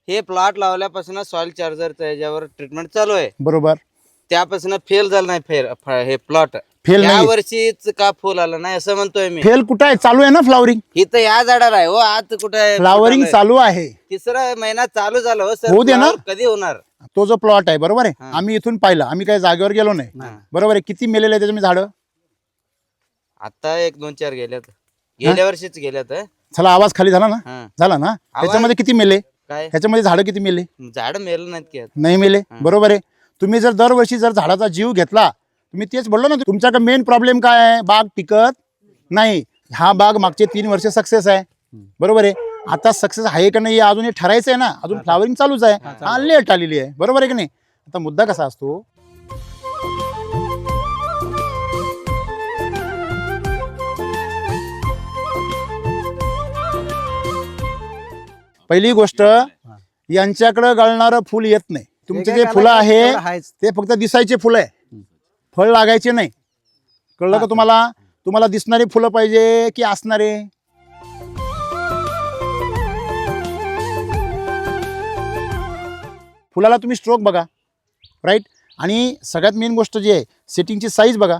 हे plot लावल्यापासून soil चार्जरचं याच्यावर treatment चालू आहे. बरोबर. त्यापासून फेल झालं नाही हे प्लॉट. फेल या नाही. वर्षीच का फुल आलं नाही असं म्हणतोय मी. फेल कुठं आहे? चालू आहे ना फ्लावरिंग. इथं या झाडाला आहे हो, आज कुठे आहे? फ्लावरिंग फुटालंय. चालू आहे. तिसरा महिना चालू झाला हो सर. होऊ दे ना. flower कधी होणार? तो जो प्लॉट आहे बरोबर आहे. हा. आम्ही इथून पाहिलं, आम्ही काही जागेवर गेलो नाही. हा. बरोबर आहे. किती मेलेले त्याच्या झाडं? आता 1-2-4 गेल्यात. गेल्या वर्षीच गेल्यात. चला आवाज खाली झाला ना? हा. झाला ना? त्याच्यामध्ये किती मेले? काय ह्याच्यामध्ये झाडं किती मेले? झाड मेलं नाहीत की आता. नाही मेले. बरोबर आहे. तुम्ही जर दरवर्षी जर झाडाचा जीव घेतला, तुम्ही तेच बोललो ना, तुमच्याकडे मेन प्रॉब्लेम काय आहे? बाग टिकत नाही. हा बाग मागचे 3 वर्ष सक्सेस आहे. बरोबर आहे. आता सक्सेस आहे का नाही अजून हे ठरायचं आहे ना. अजून फ्लावरिंग चालूच आहे. हा लेट आलेली आहे. बरोबर आहे की नाही? आता मुद्दा कसा असतो, पहिली गोष्ट यांच्याकडे गळणारं फुल येत नाही. तुमचे जे फुलं आहे ते फक्त दिसायचे फुलं आहे, फळ लागायचे नाही. कळलं का तुम्हाला? तुम्हाला दिसणारी फुलं पाहिजे की असणारे? फुलाला तुम्ही स्ट्रोक बघा, राईट. आणि सगळ्यात मेन गोष्ट जी आहे, सेटिंगची साईज बघा.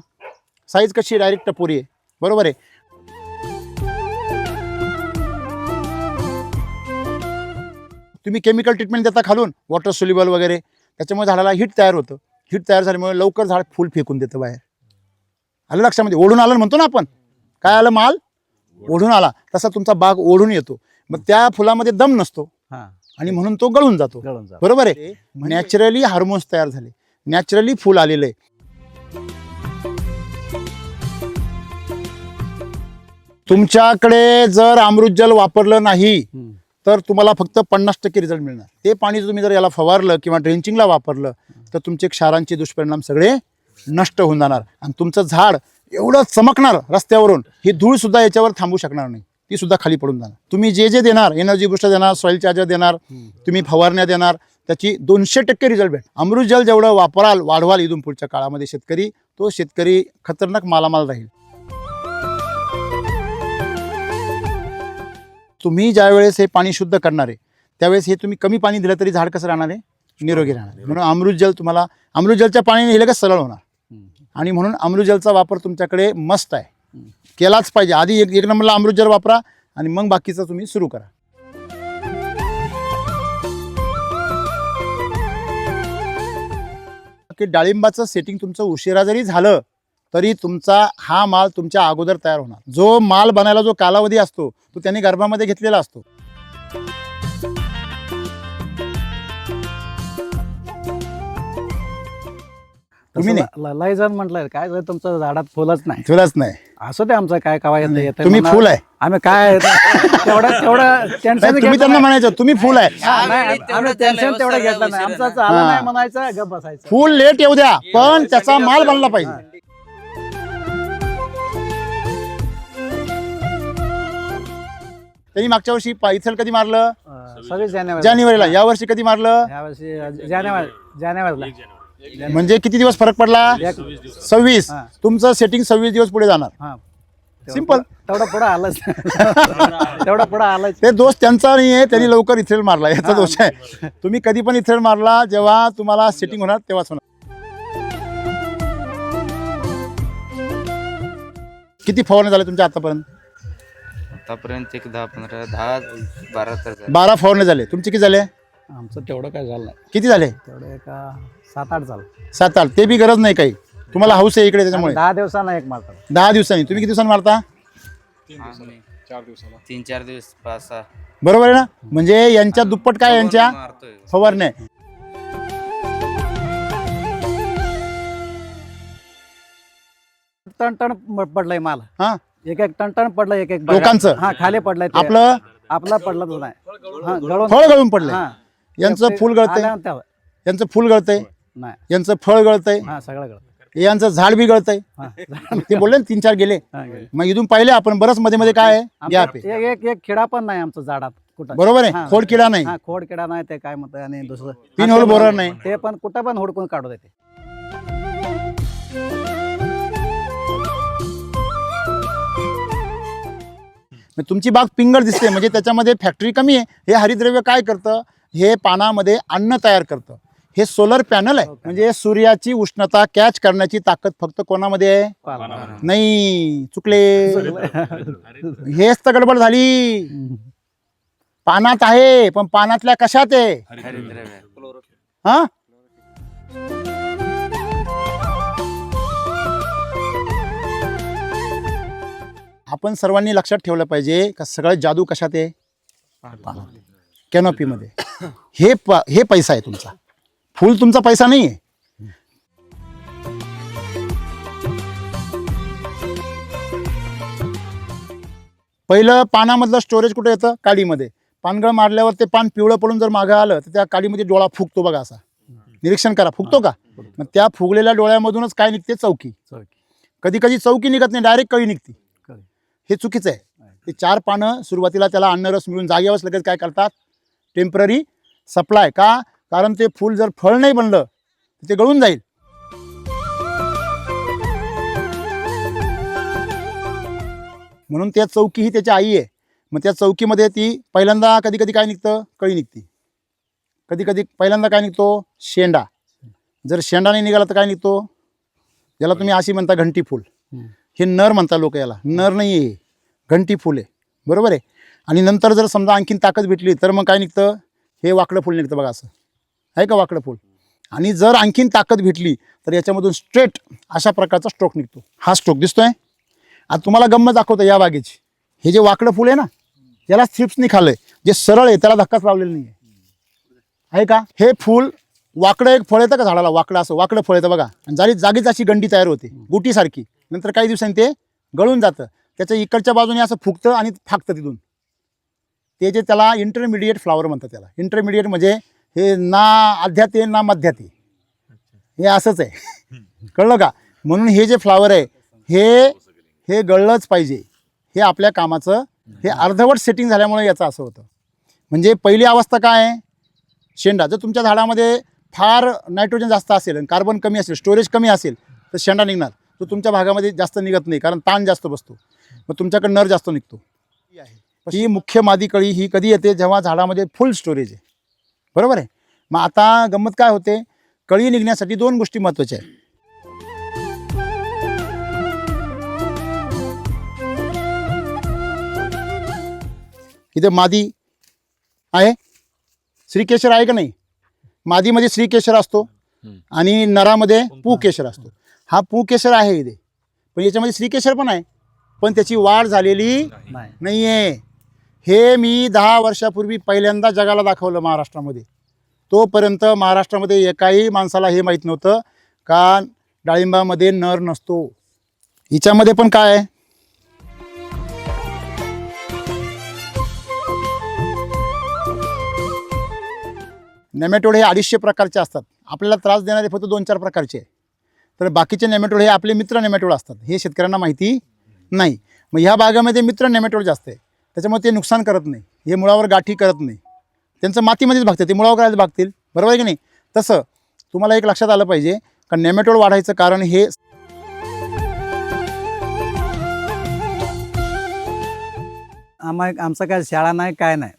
साईज कशी डायरेक्ट टपोरी आहे. बरोबर आहे. तुम्ही केमिकल ट्रीटमेंट देता खालून, वॉटर सोल्युबल वगैरे, त्याच्यामुळे झाडाला हिट तयार होतं. हिट तयार झाल्यामुळे लवकर झाड फुल फेकून देतं बाहेर. आलं लक्षामध्ये? ओढून आलं म्हणतो ना आपण. काय आलं? माल ओढून आला. तसा तुमचा बाग ओढून येतो. मग त्या फुलामध्ये दम नसतो आणि म्हणून तो गळून जातो. बरोबर आहे. नॅचरली हार्मोन्स तयार झाले, नॅचरली फुल आलेलं आहे. तुमच्याकडे जर अमृतजल वापरलं नाही तर तुम्हाला फक्त 50% रिझल्ट मिळणार. ते पाणी तुम्ही जर याला फवारलं किंवा ड्रेंचिंगला वापरलं तर तुमचे क्षारांचे दुष्परिणाम सगळे नष्ट होऊन जाणार आणि तुमचं झाड एवढं चमकणार रस्त्यावरून, ही धूळ सुद्धा याच्यावर थांबू शकणार नाही. ती सुद्धा खाली पडून जाणार. तुम्ही जे जे देणार, एनर्जी बुस्टर देणार, सॉइल चार्जर देणार, तुम्ही फवारण्या देणार, त्याची 200% रिझल्ट भेट. अमृतजल जेवढं वापराल, वाढवाल इथून पुढच्या काळामध्ये शेतकरी, तो शेतकरी खतरनाक मालामाल राहील. तुम्ही ज्या वेळेस हे पाणी शुद्ध करणार आहे त्यावेळेस हे तुम्ही कमी पाणी दिलं तरी झाड कसं राहणार आहे? निरोगी राहणार आहे. म्हणून अमृतजल तुम्हाला, अमृतजलच्या पाण्याने हे लगेच सरळ होणार. आणि म्हणून अमृतजलचा वापर तुमच्याकडे मस्त आहे, केलाच पाहिजे. आधी एक नंबरला अमृतजल वापरा आणि मग बाकीचं तुम्ही सुरू करा. की डाळिंबाचं सेटिंग तुमचं उशिरा जरी झालं तरी तुमचा हा माल तुमच्या अगोदर तयार होणार. जो माल बनायला जो कालावधी असतो तो त्यांनी गर्भामध्ये घेतलेला असतो. तुम्ही लायझन म्हटलं काय झालं, तुमचं झाडात फुलच नाही. फुलच नाही. असं ते आमचं काय कवा येतं. तुम्ही फुल आहे. आम्ही काय तेवढं टेन्शन तुम्ही त्यांना म्हणायचं तुम्ही फुल आहे. आम्ही टेन्शन तेवढं घेतलं नाही. आमचं आलं नाही म्हणायचं, गप बसायचं. फुल लेट येऊ द्या पण त्याचा माल बनला पाहिजे. त्यांनी मागच्या वर्षी इथल कधी मारलं? 26 जानेवारीला. या वर्षी कधी मारलं? यावर्षी जानेवारीला. म्हणजे किती दिवस फरक पडला? 26. तुमचं सेटिंग 26 दिवस पुढे जाणार. सिंपल. तेवढं पुढं आलंच. तेवढं पुढं आलंच. ते दोष त्यांचा नाही आहे, त्यांनी लवकर इथेल मारला, याचा दोष आहे. तुम्ही कधी पण इथेल मारला जेव्हा तुम्हाला सेटिंग होणार तेव्हाच होणार. किती फवारणी झाले तुमच्या आतापर्यंत? आतापर्यंत एक 10-12 तर झाले. 12 फवारणी झाले. तुमचे किती झाले? आमचं तेवढं काय झालं नाही. किती झाले? तेवढं एक 7-8 झालं. 7-8. ते बी गरज नाही काही. तुम्हाला हाऊस आहे इकडे त्याच्यामुळे. 10 दिवसांना एक मारतात. 10 दिवसांनी. तुम्ही किती दिवसांनी मारता? 3-4 दिवस 5-6. बरोबर आहे ना? म्हणजे यांच्या दुप्पट काय यांच्या मारतोय. फवारण्या. टन पडलंय माल. हा, एक टन पडलं. एक लोकांचं? हा खाली पडलंय. आपलं पडलं नाही. फळ गळून पडलंय. यांचं फुल गळतंय, यांचं फुल गळतंय, नाही यांचं फळ गळतंय, हा सगळं गळत. यांचं झाड बी गळतंय. ते बोलले ना 3-4 गेले. मग इथून पाहिले आपण बरंच मध्ये मध्ये काय आहे गॅप आहे. एक खिडा पण नाही आमचं झाडात कुठं. बरोबर आहे. खोड किडा नाही, खोड किडा नाही. ते काय म्हणतात आणि दुसरं पिन होल बोरर नाही. ते पण कुठं पण हुडकून काढू देते. तुमची बाग पिंगळ दिसते म्हणजे त्याच्यामध्ये फॅक्टरी कमी आहे. हे हरितद्रव्य काय करतं, हे पानामध्ये अन्न तयार करतं. हे सोलर पॅनल आहे, म्हणजे सूर्याची उष्णता कॅच करण्याची ताकद फक्त कोणामध्ये आहे? नाही, चुकले. हेच तर गडबड झाली. पानात आहे, पण पानातल्या कशात आहे? हा, आपण सर्वांनी लक्षात ठेवलं पाहिजे का सगळं जादू कशात आहे? कॅनोपी मध्ये. हे पैसा आहे तुमचा, फुल तुमचा पैसा नाही आहे. पहिलं पानामधलं स्टोरेज कुठे येतं? काडीमध्ये. पानगळ मारल्यावर ते पान पिवळं पडून जर मागं आलं तर त्या काडीमध्ये डोळा फुगतो बघा. असा निरीक्षण करा, फुगतो का? मग त्या फुगलेल्या डोळ्यामधूनच काय निघते? चौकी. कधी कधी चौकी निघत नाही, डायरेक्ट कळी निघते. हे चुकीचं आहे. ते 4 पानं सुरुवातीला त्याला अन्नरस मिळून जागेवर लगेच काय करतात? Temporary supply. का? कारण ते फूल जर फळ नाही बनलं तर ते गळून जाईल. म्हणून त्या चौकी ही त्याची आई आहे. मग त्या चौकीमध्ये ती पहिल्यांदा कधी कधी काय निघतं? कळी निघते. कधी कधी पहिल्यांदा काय निघतो? शेंडा. जर शेंडा नाही निघाला तर काय निघतो? ज्याला तुम्ही अशी म्हणता घंटी फूल. हे नर म्हणता लोक याला. नर नाही आहे, घंटी फूल आहे. बरोबर आहे. आणि नंतर जर समजा आणखीन ताकद भेटली तर मग काय निघतं? हे वाकडं फूल निघतं बघा. असं आहे का वाकडं फूल? आणि जर आणखीन ताकद भेटली तर याच्यामधून स्ट्रेट अशा प्रकारचा स्ट्रोक निघतो. हा स्ट्रोक दिसतोय. आता तुम्हाला गंमत दाखवतो या बागेची. हे जे वाकडं फूल आहे ना, याला थ्रिप्सनी खाल्लंय. जे सरळ आहे त्याला धक्काच लावलेला नाही आहे का? हे फूल वाकडं एक फळ येतं का झाडाला? वाकडं असं वाकडं फळ येतं बघा. आणि जागीच अशी गंडी तयार होते गुटीसारखी. नंतर काही दिवसांनी ते गळून जातं. त्याच्या इकडच्या बाजूने असं फुगतं आणि फाकतं तिथून. ते जे त्याला इंटरमिडिएट फ्लावर म्हणतात. त्याला इंटरमिडिएट म्हणजे हे ना आध्यात आहे ना मध्यात आहे, हे असंच आहे. कळलं का? म्हणून हे जे फ्लावर आहे हे गळलंच पाहिजे. हे आपल्या कामाचं हे अर्धवट सेटिंग झाल्यामुळे याचं असं होतं. म्हणजे पहिली अवस्था काय आहे? शेंडा. जर तुमच्या झाडामध्ये फार नायट्रोजन जास्त असेल आणि कार्बन कमी असेल, स्टोरेज कमी असेल तर शेंडा निघणार. तो तुमच्या भागामध्ये जास्त निघत नाही, कारण ताण जास्त बसतो. मग तुमच्याकडे नर जास्त निघतो. ही मुख्य मादी कळी ही कधी येते? जेव्हा झाडामध्ये फुल स्टोरेज आहे. बरोबर आहे. मग आता गंमत काय होते? कळी निघण्यासाठी 2 गोष्टी महत्त्वाच्या आहेत. इथे मादी आहे, श्रीकेशर आहे का नाही? मादीमध्ये श्रीकेशर असतो आणि नरामध्ये पुकेशर असतो. हा पुकेशर आहे इथे, पण याच्यामध्ये श्रीकेशर पण आहे, पण त्याची वाढ झालेली नाही आहे. हे मी 10 वर्षापूर्वी पहिल्यांदा जगाला दाखवलं महाराष्ट्रामध्ये. तोपर्यंत महाराष्ट्रामध्ये एकाही माणसाला हे माहीत नव्हतं का डाळिंबामध्ये नर नसतो. हिच्यामध्ये पण काय आहे? नेमॅटोड हे 250 प्रकारचे असतात. आपल्याला त्रास देणारे फक्त 2-4 प्रकारचे आहे. तर बाकीचे नेमॅटोड हे आपले मित्र नेमॅटोड असतात. हे शेतकऱ्यांना माहिती नाही. मग ह्या भागामध्ये मित्र नेमॅटोड जास्त आहे, त्याच्यामुळे ते नुकसान करत नाही. हे मुळावर गाठी करत नाही. त्यांचं मातीमध्येच भागतं, ते मुळावर करायला भागतील. बरोबर आहे की नाही? तसं तुम्हाला एक लक्षात आलं पाहिजे का नेमॅटोड वाढायचं कारण हे आमचं काय शाळा नाही, काय नाही.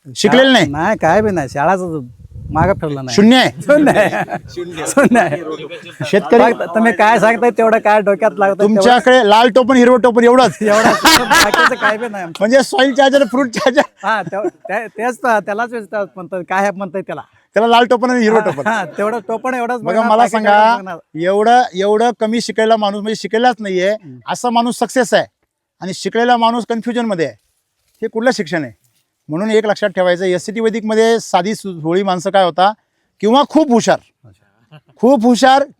शिकलेलं नाही. नाही, काय बी नाही. शाळाचं मागं ठरलं नाही. शून्य आहे. शून्य आहे. शेतकरी तुम्ही काय सांगताय तेवढं काय डोक्यात लागतं? तुमच्याकडे लाल टोपण हिरवं टोपण एवढंच. बाकीचं काय बी नाही. म्हणजे सॉइल चार्जर फ्रूट चार्जर. हा, तेच त्यालाच म्हणतात. काय म्हणताय त्याला लाल टोपण आणि हिरवं टोपण. तेवढं टोपण एवढंच बघा. मला सांगा, एवढं कमी शिकलेला माणूस म्हणजे शिकलेलाच नाहीये असा माणूस सक्सेस आहे आणि शिकलेला माणूस कन्फ्युजन मध्ये आहे. हे कुठलं शिक्षण आहे? म्हणून एक लक्षात ठेवायचं, एससीटी वैदिकमध्ये साधी भोळी माणसं काय होता, किंवा खूप हुशार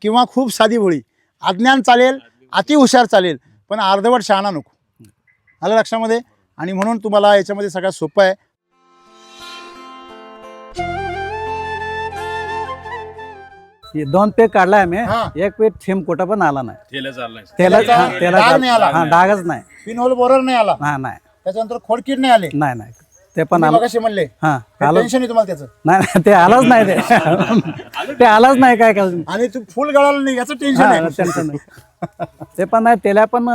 किंवा खूप साधी भोळी. अज्ञान चालेल, अति हुशार चालेल, पण अर्धवट शहाणा नको. आलं लक्षामध्ये? आणि म्हणून तुम्हाला याच्यामध्ये सगळ्यात सोपं आहे. दोन पीक काढलाय आम्ही. हा. एक पीक थेंब कुठं पण आला नाही. डाग नाही आला. डागच नाही. पिनहोल बोरर नाही आला. नाही. त्याच्यानंतर खोडकीड नाही आले. नाही ते पण आलं. कसे म्हणले? हा, टेन्शन आहे तुम्हाला त्याचं. नाही ते आलंच नाही. ते आलंच नाही. काय करायचं? आणि तू फुल गळाला नाही याचं टेन्शन आहे. टेन्शन नाही. ते पण नाही त्याला पण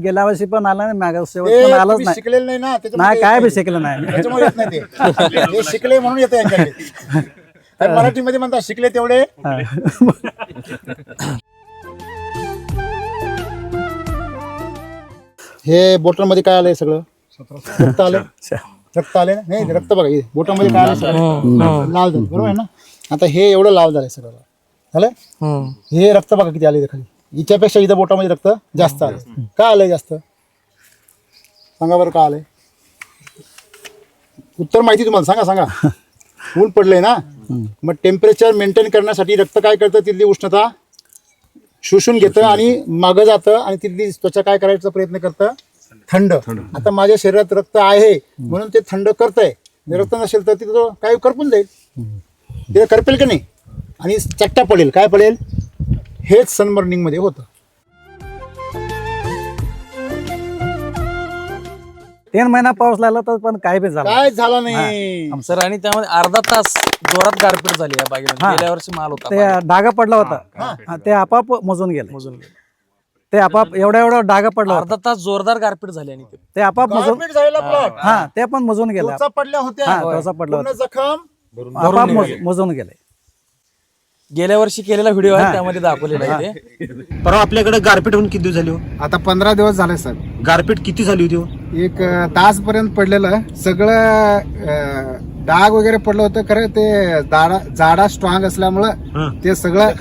गेल्या वर्षी पण आलं नाही मागं शेवट ते पण आलंच तुम्ही नाही. शिकलेले नाही ना नाही काय बी शिकलं नाही. त्याच्यामुळे येत नाही ते. हे शिकले म्हणून येतं यांच्याकडे. तर मराठीमध्ये म्हणतात शिकले तेवढे. हे बोटांमध्ये काय आलंय सगळं? रक्त आलं, रक्त आले ना? नाही रक्त बघा हे बोटांमध्ये काय आलं सगळं लाल झालं, बरोबर आहे ना? आता हे एवढं लाल झालंय सगळं झालं. हे रक्त बघा किती आले खाली. हिच्यापेक्षा इथं बोटामध्ये रक्त जास्त आलंय. का आलंय जास्त सांगा बरं, का आलंय? उत्तर माहिती तुम्हाला, सांगा सांगा. ऊन पडलंय ना, मग टेम्परेचर मेंटेन करण्यासाठी रक्त काय करतं, तिथली उष्णता शोषून घेतं आणि मागं जातं आणि तिथली त्वचा काय करायचा प्रयत्न करतं, थंड. आता माझ्या शरीरात रक्त आहे म्हणून ते थंड करतंय. रक्त नसेल तर तिथं काय करपून जाईल, ते करपेल का नाही आणि चट्टा पडेल. काय पडेल? हेच सनबर्निंग मध्ये होतं. 3 महिना पाऊस लागला तर पण काय बी झालं काय झालं नाही. सर आणि त्यामध्ये अर्धा तास जोरात गारपीट झाली या बागेमध्ये. गेल्या वर्षी माल होता ते डागा पडला होता. हा, ते आपाप मोजून गेले. ते आपाप एवढा डागा पडला होता. अर्धा तास जोरदार गारपीट झाली आणि ते आपाप मोजून गारपीट झालेला प्लॉट हा ते पण मोजून गेले. त्वचा पडल्या होत्या, हा, त्वचा पडला पूर्ण जखम. आपाप मोजून गेले. गेल्या वर्षी केलेला व्हिडिओ आहे त्यामध्ये दाखवलेला आहे ते. परवा आपल्याकडे गारपीट होऊन किती दिवस झाले हो? आता 15 दिवस झाले सर. गारपीट किती झाली होती हो? एक तास पर्यंत पडलेलं सगळं डाग वगैरे पडलं होतं. खरं ते जाडा स्ट्रॉंग असल्यामुळं ते सगळं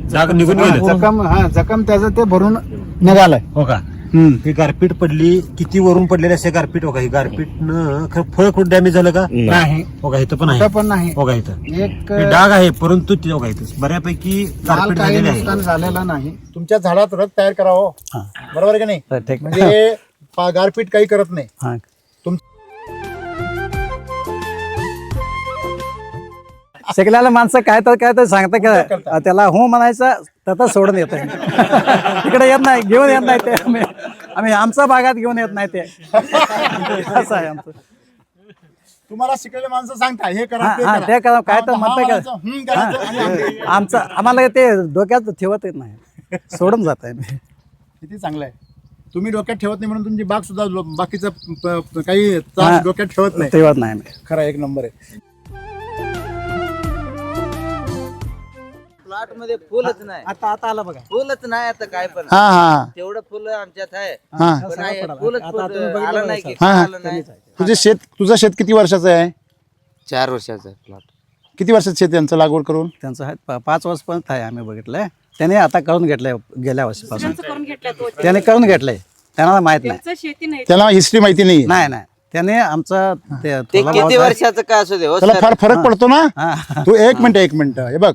जाग निघून गेलं. जखम त्याचं ते भरून निघालंय. हो का? ही गारपीट पडली, किती वरून पडलेले असे गारपीट हो का? ही गारपीट न फळ खूप डॅमेज झालं का? नाही, हो का? इथं पण आहे, कुठं पण नाही. हो का? इथं एक हे डाग आहे परंतु ते हो का इथं बऱ्यापैकी माल गारपीट काही झालेली नुकसान आहे. झालेलं नाही. तुमच्या झाडात रक्त तयार करावं, बरोबर आहे का नाही? ठीक. म्हणजे गारपीट काही करत नाही. हा. शिकलेला माणसं काय तर सांगता का त्याला हो म्हणायचं तर सोडून येत तिकडे येत नाही, घेऊन येत नाही ते. आम्ही आमच्या भागात घेऊन येत नाही ते. असं आहे आमचं. तुम्हाला शिकलेले माणसं सांगता हे करा, ते हा, करा. ते करा, काय तर हा म्हणताय म्हणायचं, करायचं आणि आमचं. आमचं आम्हाला ते डोक्यात ठेवत येत नाही, सोडून जात आहे. किती चांगलं आहे. तुम्ही डोक्यात ठेवत नाही म्हणून तुमची बाग सुद्धा बाकीचं काही त्रास डोक्यात ठेवत नाही. ठेवत नाही आम्ही. खरा एक नंबर आहे. प्लॉट मध्ये फुलच नाही, आता आलं बघा. फुलच नाही. आता काय पण हा हा तेवढं फुलं आमच्यात आहे, हा पण आहे, फुलच आता तुम्ही फुल बघितलं आलं नाही की हा. आलं नाही. तुझं शेत किती वर्षाचं आहे? 4 वर्षाचा प्लॉट. किती वर्षाचं शेत यांचं लागवड करून? त्यांचं आहे 5 वर्षपर्यंत आहे. आम्ही बघितलंय. त्याने आता करून घेतलंय गेल्या वर्षीपासून. त्याने करून घेतलंय, त्यांना माहित नाही. शेती नाही. त्याला हिस्ट्री माहिती नाही. नाही त्याने आमचं ते किती वर्षाचं काय असू दे हो त्याला सर. फार फरक पडतो ना. हा. तू एक मिनिट हे बघ.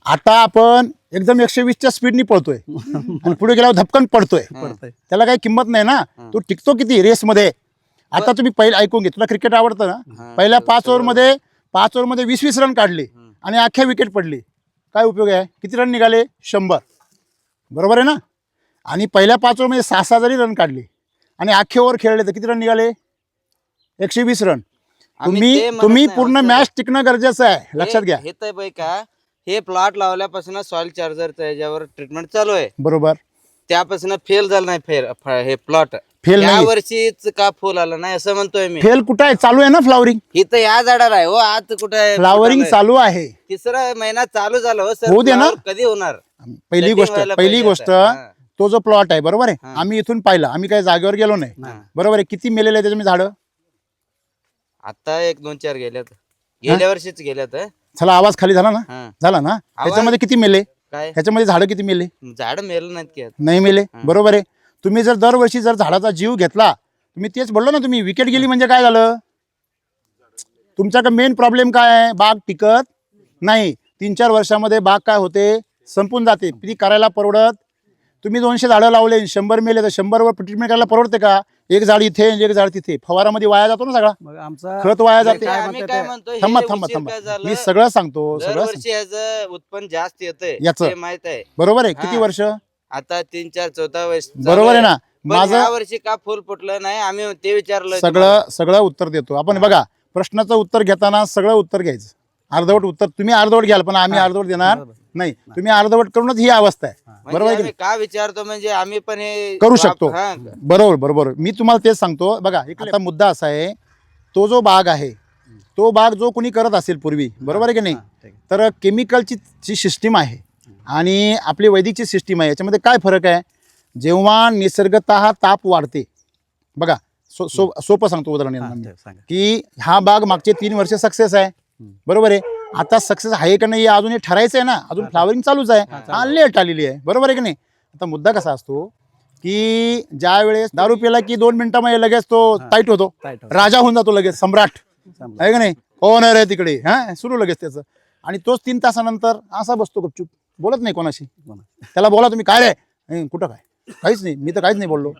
आता आपण एकदम 120च्या स्पीडनी पळतोय आणि पुढे गेल्यावर धपकन पडतोय. त्याला काही किंमत नाही ना. तू टिकतो किती रेस मध्ये. आता तुम्ही पहिलं ऐकून घे, तुला क्रिकेट आवडतं ना? पहिल्या 5 ओव्हरमध्ये 20-20 रन काढले आणि अख्ख्या विकेट पडली. काय उपयोग आहे? किती रन निघाले? 100. बरोबर आहे ना? आणि पहिल्या 5 ओव्हरमध्ये 6 जरी रन काढले आणि अख्खे ओव्हर खेळले तर किती रन निघाले? 120 रन. तुम्ही पूर्ण मॅच टिकणं गरजेचं आहे, लक्षात घ्या. हे तर बाई का, हे प्लॉट लावल्यापासून सॉइल चार्जरचं याच्यावर ट्रीटमेंट चालू आहे. बरोबर. त्यापासून फेल झालं नाही हे प्लॉट. फेल या नाही. वर्षीच का फुल आलं नाही असं म्हणतोय मी. फेल कुठं आहे? चालू आहे ना फ्लावरिंग. इथं या झाडाला आहे हो, आज कुठं आहे? फ्लावरिंग चालू आहे. 3रा महिना चालू झाला हो सर. होऊ दे ना. flower कधी होणार? पहिली Setting व्हायला पहिली पाहिजे गोष्ट आता. हा. तो जो प्लॉट आहे, बरोबर आहे, आम्ही इथून पाहिला, आम्ही काही जागेवर गेलो नाही, बरोबर आहे. किती मेलेले त्याच्या झाडं? आता 1-2-4 गेल्यात, गेल्या वर्षीच गेल्यात. चला आवाज खाली झाला ना? हा. झाला ना? त्याच्यामध्ये किती मेले? काय ह्याच्यामध्ये झाडं किती मेले? झाड मेलं नाहीत की आता. नाही मेले, बरोबर आहे. तुम्ही जर दरवर्षी जर झाडाचा जीव घेतला, तुम्ही तेच बोललो ना, तुम्ही विकेट गेली म्हणजे काय झालं? तुमचा मेन प्रॉब्लेम काय आहे? बाग टिकत नाही. 3-4 वर्षामध्ये बाग काय होते? संपून जाते. ती करायला परवडत. तुम्ही 200 झाडं लावले, 100 मेले, तर 100वर ट्रीटमेंट करायला परवडते का? एक झाड इथे, एक झाड तिथे. फवारामध्ये वाया जातो ना सगळा, मग आमचा खत वाया जाते. आम्ही काय म्हणतो, हे थांबा उशीर काय झालं? मी सगळं सांगतो, सगळं सांगतो. दरवर्षी याचं उत्पन्न जास्त येतंय, याचं. हे माहित आहे. बरोबर आहे. किती हा. वर्ष? आता 3-4 वर्ष बरोबर आहे ना? माझं या वर्षी का फुल फुटलं नाही आम्ही ते विचारलं. सगळं उत्तर देतो आपण. बघा, प्रश्नाचं उत्तर घेताना सगळं उत्तर घ्यायचं. अर्धवट उत्तर तुम्ही अर्धवट घ्याल, पण आम्ही अर्धवट देणार नाही. तुम्ही अर्धवट करूनच ही अवस्था आहे. बरोबर आहे की आम्ही का विचारतो म्हणजे आम्ही पण हे करू शकतो. हा. बरोबर बरोबर. मी तुम्हाला तेच सांगतो. बघा आता मुद्दा असा आहे, तो जो बाग आहे तो बाग जो कोणी करत असेल पूर्वी, बरोबर आहे की नाही, तर केमिकलची जी सिस्टीम आहे आणि आपली वैदिकची सिस्टीम आहे, याच्यामध्ये काय फरक आहे? जेव्हा निसर्गतः ताप वाढते, बघा सोपं सांगतो उदाहरण यांना, की हा बाग मागचे 3 वर्ष सक्सेस आहे, बरोबर आहे. आता सक्सेस आहे का नाही हे अजून हे ठरायचं आहे ना, अजून फ्लावरिंग चालूच आहे, हा लेट आलेली आहे, बरोबर आहे की नाही. आता मुद्दा कसा असतो की ज्या वेळेस दारू पिला की 2 मिनिटामध्ये लगेच तो टाईट होतो, राजा होऊन जातो लगेच, सम्राट आहे का नाही, कोण आहे रे तिकडे, हा सुरू लगेच त्याचं. आणि तोच 3 तासानंतर असा बसतो गपचूप, बोलत नाही कोणाशी. त्याला बोला तुम्ही काय रे, कुठं काय, काहीच नाही, मी तर काहीच नाही बोललो.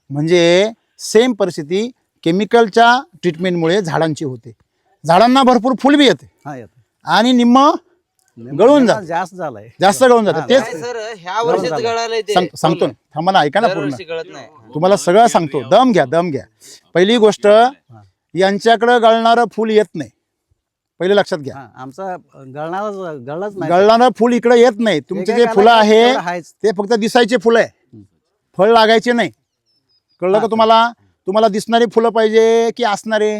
म्हणजे सेम परिस्थिती केमिकलच्या ट्रीटमेंटमुळे झाडांची होते. झाडांना भरपूर फुल बी येते आणि निम्म गळून जास्त झालाय, जास्त गळून जाते. तेच सर ह्या वर्षीच गळालंय ते. सांगतो ना, थांबा ना, ऐका ना पूर्ण, दरवर्षी गळत नाही. तुम्हाला सगळं सांगतो. दम घ्या, दम घ्या. पहिली गोष्ट, यांच्याकडे गळणारं फुल येत नाही, पहिले लक्षात घ्या. आमचा गळलाच नाही. गळणारं फुल इकडे येत नाही. तुमचे जे फुलं आहे ते फक्त दिसायचे फुलं आहे, फळ लागायचे नाही. कळलं का तुम्हाला? तुम्हाला दिसणारी फुलं पाहिजे की असणारे?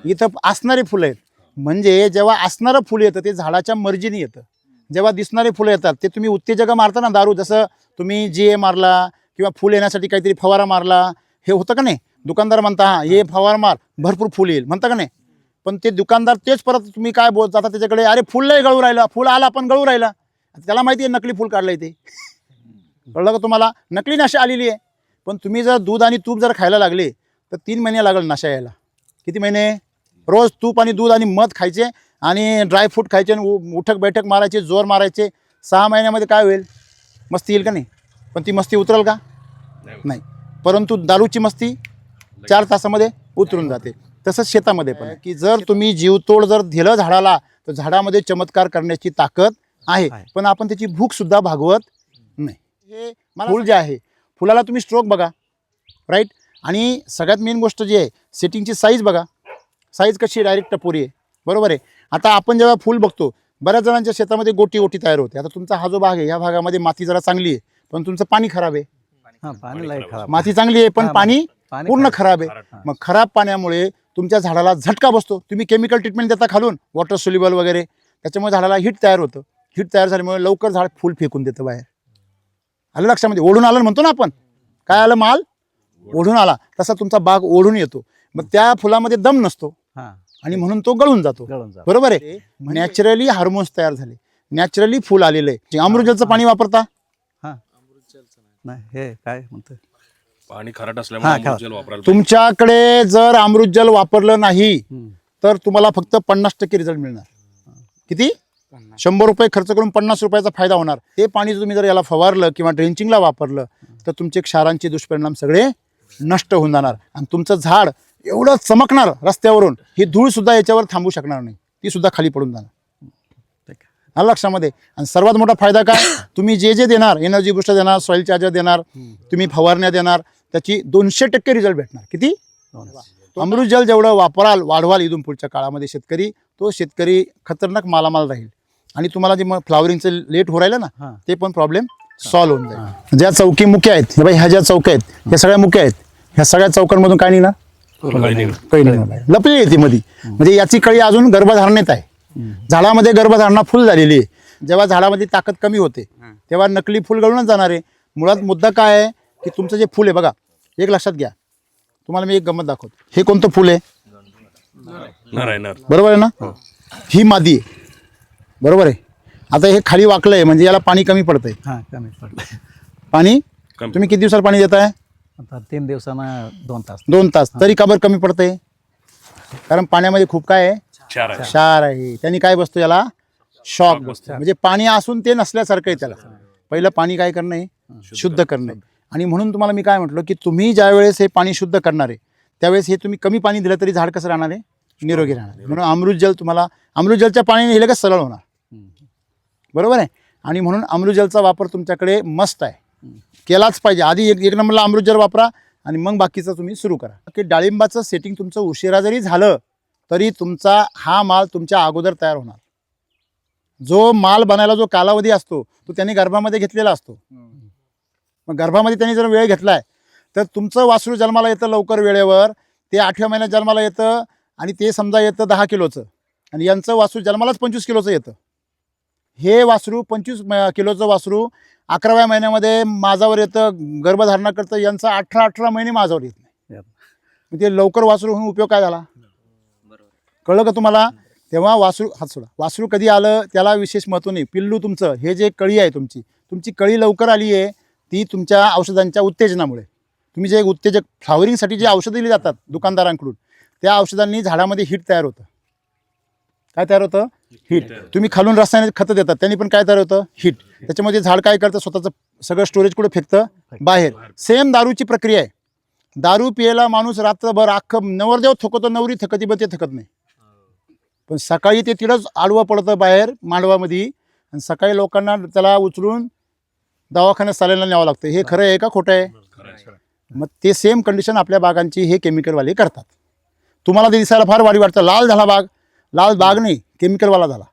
इथं असणारी फुलं आहेत. म्हणजे जेव्हा असणारं फुल येतं ते झाडाच्या मर्जीने येतं. जेव्हा दिसणारे फुलं येतात ते तुम्ही उत्तेजक मारता ना, दारू, जसं तुम्ही GA मारला किंवा फुल येण्यासाठी काहीतरी फवारा मारला, हे होतं का नाही. दुकानदार म्हणता हा हे फवारा मार भरपूर फुल येईल, म्हणता का नाही. पण ते दुकानदार तेच परत तुम्ही काय बोलत जाता त्याच्याकडे, अरे फुल नाही गळू राहिला, फुल आला पण गळू राहिला. त्याला माहिती आहे नकली फुल काढलंय ते. कळलं का तुम्हाला? नकली नशा आलेली आहे. पण तुम्ही जर दूध आणि तूप जर खायला लागले तर 3 महिने लागेल नशा यायला. किती महिने? रोज तूप आणि दूध आणि मध खायचे आणि ड्रायफ्रूट खायचे आणि उठक बैठक मारायचे, जोर मारायचे. 6 महिन्यामध्ये काय होईल? मस्ती येईल का नाही? पण ती मस्ती उतरेल का? नाही. परंतु दारूची मस्ती 4 तासामध्ये उतरून जाते. तसंच शेतामध्ये पण की जर तुम्ही जीवतोड जर दिलं झाडाला तर झाडामध्ये चमत्कार करण्याची ताकद आहे, पण आपण त्याची भूक सुद्धा भागवत नाही. हे फुल जे आहे, फुलाला तुम्ही स्ट्रोक बघा, राईट. आणि सगळ्यात मेन गोष्ट जी आहे, सेटिंगची साईज बघा. साईज कशी डायरेक्ट टपोरी आहे, बरोबर आहे. आता आपण जेव्हा फुल बघतो, बऱ्याच जणांच्या शेतामध्ये गोटी गोटी तयार होते. आता तुमचा हा जो भाग आहे, या भागामध्ये माती जरा चांगली आहे, पण तुमचं पाणी खराब आहे. माती चांगली आहे पण पाणी पूर्ण खराब आहे. मग खराब पाण्यामुळे तुमच्या झाडाला झटका बसतो. तुम्ही केमिकल ट्रीटमेंट देता खालून, वॉटर सोल्युबल वगैरे, त्याच्यामुळे झाडाला हीट तयार होतं. हीट तयार झाल्यामुळे लवकर झाड फुल फेकून देतं बाहेर. आलं लक्षामध्ये? ओढून आलं म्हणतो ना आपण, काय आलं, माल ओढून आला, तसा तुमचा बाग ओढून येतो. मग त्या फुलामध्ये दम नसतो आणि म्हणून तो गळून जातो, बरोबर आहे. नॅचरली हार्मोन्स तयार झाले, नॅचरली फुल आलेलं आहे. अमृतजलचं पाणी वापरता? हे काय म्हणतो, पाणी खारट असल्यामुळे अमृतजल वापरायला तुमच्याकडे जर अमृतजल वापरलं नाही तर तुम्हाला फक्त 50% रिझल्ट मिळणार. किती? 100 रुपये खर्च करून 50 रुपयाचा फायदा होणार. ते पाणी तुम्ही जर याला फवारलं किंवा ड्रेंचिंगला वापरलं तर तुमचे क्षारांचे दुष्परिणाम सगळे नष्ट होऊन जाणार आणि तुमचं झाड एवढं चमकणार रस्त्यावरून, ही धूळ सुद्धा याच्यावर थांबू शकणार नाही, ती सुद्धा खाली पडून जाणार. आलं लक्षामध्ये? आणि सर्वात मोठा फायदा काय, तुम्ही जे जे देणार, एनर्जी बुस्टर देणार, सॉइल चार्जर देणार, तुम्ही फवारण्या देणार, त्याची 200% रिझल्ट भेटणार. किती? अमृतजल जेवढं वापराल, वाढवाल इथून पुढच्या काळामध्ये शेतकरी, तो शेतकरी खतरनाक मालामाल राहील. आणि तुम्हाला जे मग फ्लावरिंगचं लेट हो राहिलं ना, ते पण प्रॉब्लेम सॉल्व्ह होऊन जाईल. ज्या चौकी मुख्य आहेत, ह्या ज्या चौक्या आहेत, ह्या सगळ्या मुख्य आहेत, ह्या सगळ्या चौकांमधून काय निघणार? कळी निघणार, लपलेली आहे ती मध्ये. म्हणजे याची कळी अजून गर्भधारणेत आहे. झाडामध्ये गर्भधारणा फुल झालेली आहे. जेव्हा झाडामध्ये ताकद कमी होते तेव्हा नकली फुल गळूनच जाणार आहे. मुळात मुद्दा काय आहे की तुमचं जे फुल आहे बघा, एक लक्षात घ्या, तुम्हाला मी एक गंमत दाखवतो. हे कोणतं फुल आहे? बरोबर आहे ना? ही मादी आहे, बरोबर आहे. आता हे खाली वाकलंय म्हणजे याला पाणी कमी पडतंय. कमी पडलं पाणी तुम्ही किती दिवसाला पाणी देताय? आता 3 दिवसांना 2 तास. 2 तास. तरी का बरं कमी पडतंय? कारण पाण्यामध्ये खूप काय आहे? क्षार आहे. त्यांनी काय बसतो याला? शॉक बसतो. म्हणजे पाणी असून ते नसल्यासारखं आहे त्याला. पहिलं पाणी काय करणं आहे? शुद्ध करणं आहे. आणि म्हणून तुम्हाला मी काय म्हटलं की तुम्ही ज्या वेळेस हे पाणी शुद्ध करणार आहे त्यावेळेस हे तुम्ही कमी पाणी दिलं तरी झाड कसं राहणार आहे? निरोगी राहणार आहे. म्हणून अमृतजल तुम्हाला, अमृतजलच्या पाण्याने हे लगेच सरळ होणार, बरोबर आहे. आणि म्हणून अमृतजलचा वापर तुमच्याकडे मस्त आहे, केलाच पाहिजे. आधी एक नंबरला अमृतजल वापरा आणि मग बाकीचं तुम्ही सुरू करा. की डाळिंबाचं सेटिंग तुमचं उशिरा जरी झालं तरी तुमचा हा माल तुमच्या अगोदर तयार होणार. जो माल बनायला जो कालावधी असतो तो त्यांनी गर्भामध्ये घेतलेला असतो. मग गर्भामध्ये त्यांनी जर वेळ घेतलाय तर तुमचं वासरू जन्माला येतं लवकर वेळेवर, ते 8व्या महिन्यात जन्माला येतं आणि ते समजा येतं 10 किलोचं, आणि यांचं वासरू जन्मालाच 25 किलोचं येतं. हे वासरू 25 किलोचं वासरू 11व्या महिन्यामध्ये माझावर येतं, गर्भधारणा करतं. यांचं 18 महिने माझावर येत नाही. मग ते लवकर वासरू होऊन उपयोग काय झाला? कळलं का तुम्हाला? तेव्हा वासरू, हात सोडा, वासरू कधी आलं त्याला विशेष महत्त्व नाही. पिल्लू तुमचं हे जे कळी आहे तुमची कळी लवकर आली आहे ती तुमच्या औषधांच्या उत्तेजनामुळे. तुम्ही जे उत्तेजक फ्लावरिंगसाठी जे औषधं दिली जातात दुकानदारांकडून, त्या औषधांनी झाडामध्ये हीट तयार होतं. काय तयार होतं? हीट. तुम्ही खालून रासायनिक खतं देतात त्यांनी पण काय तयार होतं? हीट. त्याच्यामध्ये झाड काय करतं? स्वतःचं सगळं स्टोरेज कुठे फेकतं? बाहेर. सेम दारूची प्रक्रिया आहे. दारू पियला माणूस रात्रभर अख्खं नवरदेव थकतो, नवरी थकती, पण ते थकत नाही. पण सकाळी ते तिथंच आडवं पडतं बाहेर मांडवामध्ये, आणि सकाळी लोकांना त्याला उचलून दवाखान्यात चालायला न्यावं लागतं. हे खरं आहे का खोटं आहे? मग ते सेम कंडिशन आपल्या बागांची हे केमिकलवाले करतात. तुम्हाला ते दिसायला फार वारी वाटतं, लाल झाला बाग. लाल बाग नाही, केमिकलवाला झाला.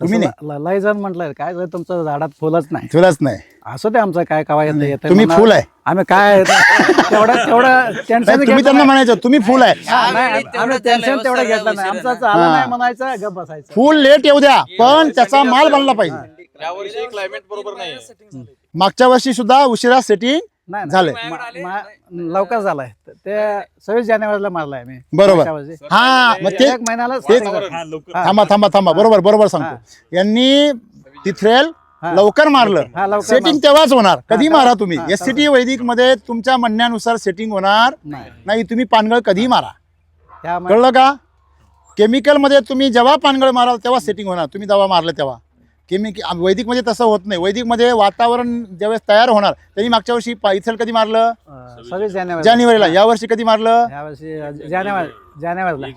तुम्ही नाही. लय जण म्हटलं काय झालं तुमचं झाडात फुलच नाही. तुलाच नाही. असं ते आमचं काय कवा येतं. तुम्ही फुल आहे. आम्ही काय तेवढं टेन्शन तुम्ही त्यांना म्हणायचं तुम्ही फुल आहे. आम्ही टेन्शन तेवढं घेतलं नाही. आमचं आलं नाही म्हणायचं, गप बसायचं. फुल लेट येऊ द्या पण त्याचा माल बनला पाहिजे. यावर्षी क्लायमेट बरोबर नाही. मागच्या वर्षी सुद्धा उशिरा सेटिंग नाही झालंय. लवकर झालाय. ते 26 जानेवारीला मारलाय मी. बरोबर. मागच्या वर्षी. हा मग ते एक महिन्याला तेच. थांबा बरोबर सांगतो. यांनी तिथरेल लवकर मारलं. लवकर सेटिंग तेव्हाच होणार. कधी मारा तुम्ही. SCT वैदिक मध्ये तुमच्या म्हणण्यानुसार सेटिंग होणार नाही. तुम्ही पानगळ कधी मारा. कळलं का? केमिकल मध्ये तुम्ही जेव्हा पानगळ माराल तेव्हा सेटिंग होणार. तुम्ही दवा मारलं तेव्हा. वैदिक मध्ये तसं होत नाही. वैदिक मध्ये वातावरण ज्यावेळेस तयार होणार. त्यांनी मागच्या वर्षी इथल कधी मारलं? 26 जानेवारीला. या वर्षी कधी मारलं? यावर्षी जानेवारीला.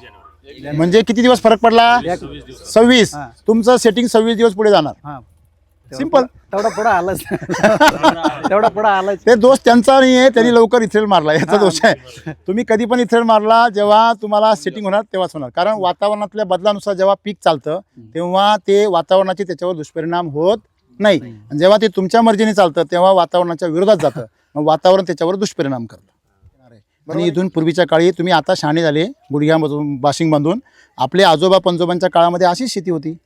म्हणजे किती दिवस फरक पडला? 26. तुमचं सेटिंग 26 दिवस पुढे जाणार. सिंपल. तेवढा पुढे आलंच. तेवढा पुढे आलंच. ते दोष त्यांचा नाही आहे. त्यांनी लवकर इथेल मारला याचा दोष आहे. तुम्ही कधी पण इथेल मारला जेव्हा तुम्हाला सेटिंग होणार तेव्हाच होणार. कारण वातावरणातल्या बदलानुसार जेव्हा पीक चालतं तेव्हा ते वातावरणाचे त्याच्यावर दुष्परिणाम होत नाही. आणि जेव्हा ते तुमच्या मर्जीने चालतं तेव्हा वातावरणाच्या विरोधात जातं. मग वातावरण त्याच्यावर दुष्परिणाम करतं. आणि इथून पूर्वीच्या काळी तुम्ही आता शहाणे झाले गुडघ्यामधून बाशिंग बांधून. आपले आजोबा पंजोबांच्या काळामध्ये अशीच शेती होती.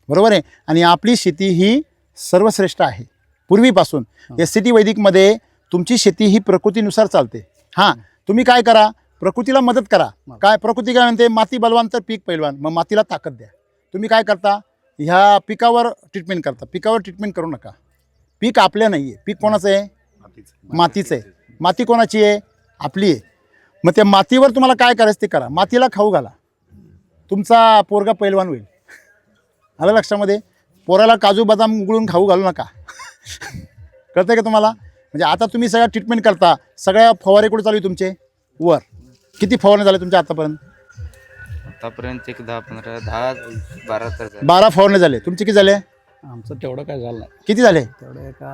बरोबर आहे. आणि आपली शेती ही सर्वश्रेष्ठ आहे पूर्वीपासून. SCT वैदिकमध्ये तुमची शेती ही प्रकृतीनुसार चालते. हां, तुम्ही काय करा, प्रकृतीला मदत करा. काय प्रकृती काय म्हणते? माती बलवान तर पीक पैलवान. मग मातीला ताकद द्या. तुम्ही काय करता? ह्या पिकावर ट्रीटमेंट करता. पिकावर ट्रीटमेंट करू नका. पीक आपल्या नाही आहे. पीक कोणाचं आहे? मातीचं आहे. माती कोणाची आहे? आपली आहे. मग त्या मातीवर तुम्हाला काय करायचं ते करा. मातीला खाऊ घाला. तुमचा पोरगा पैलवान होईल. आलं लक्षामध्ये? पोराला काजू बदाम उघडून खाऊ घालू नका. कळतंय का तुम्हाला? म्हणजे आता तुम्ही सगळ्या ट्रीटमेंट करता. सगळ्या फवारे कुठे चालू आहे तुमचे? वर. किती फवारणे झाले तुमच्या आतापर्यंत? आतापर्यंत एक 10, 15, 10, 12 तर झाले. 12 फवारणे झाले. तुमचे किती झाले? आमचं तेवढं काय झालं नाही. किती झाले? तेवढं एक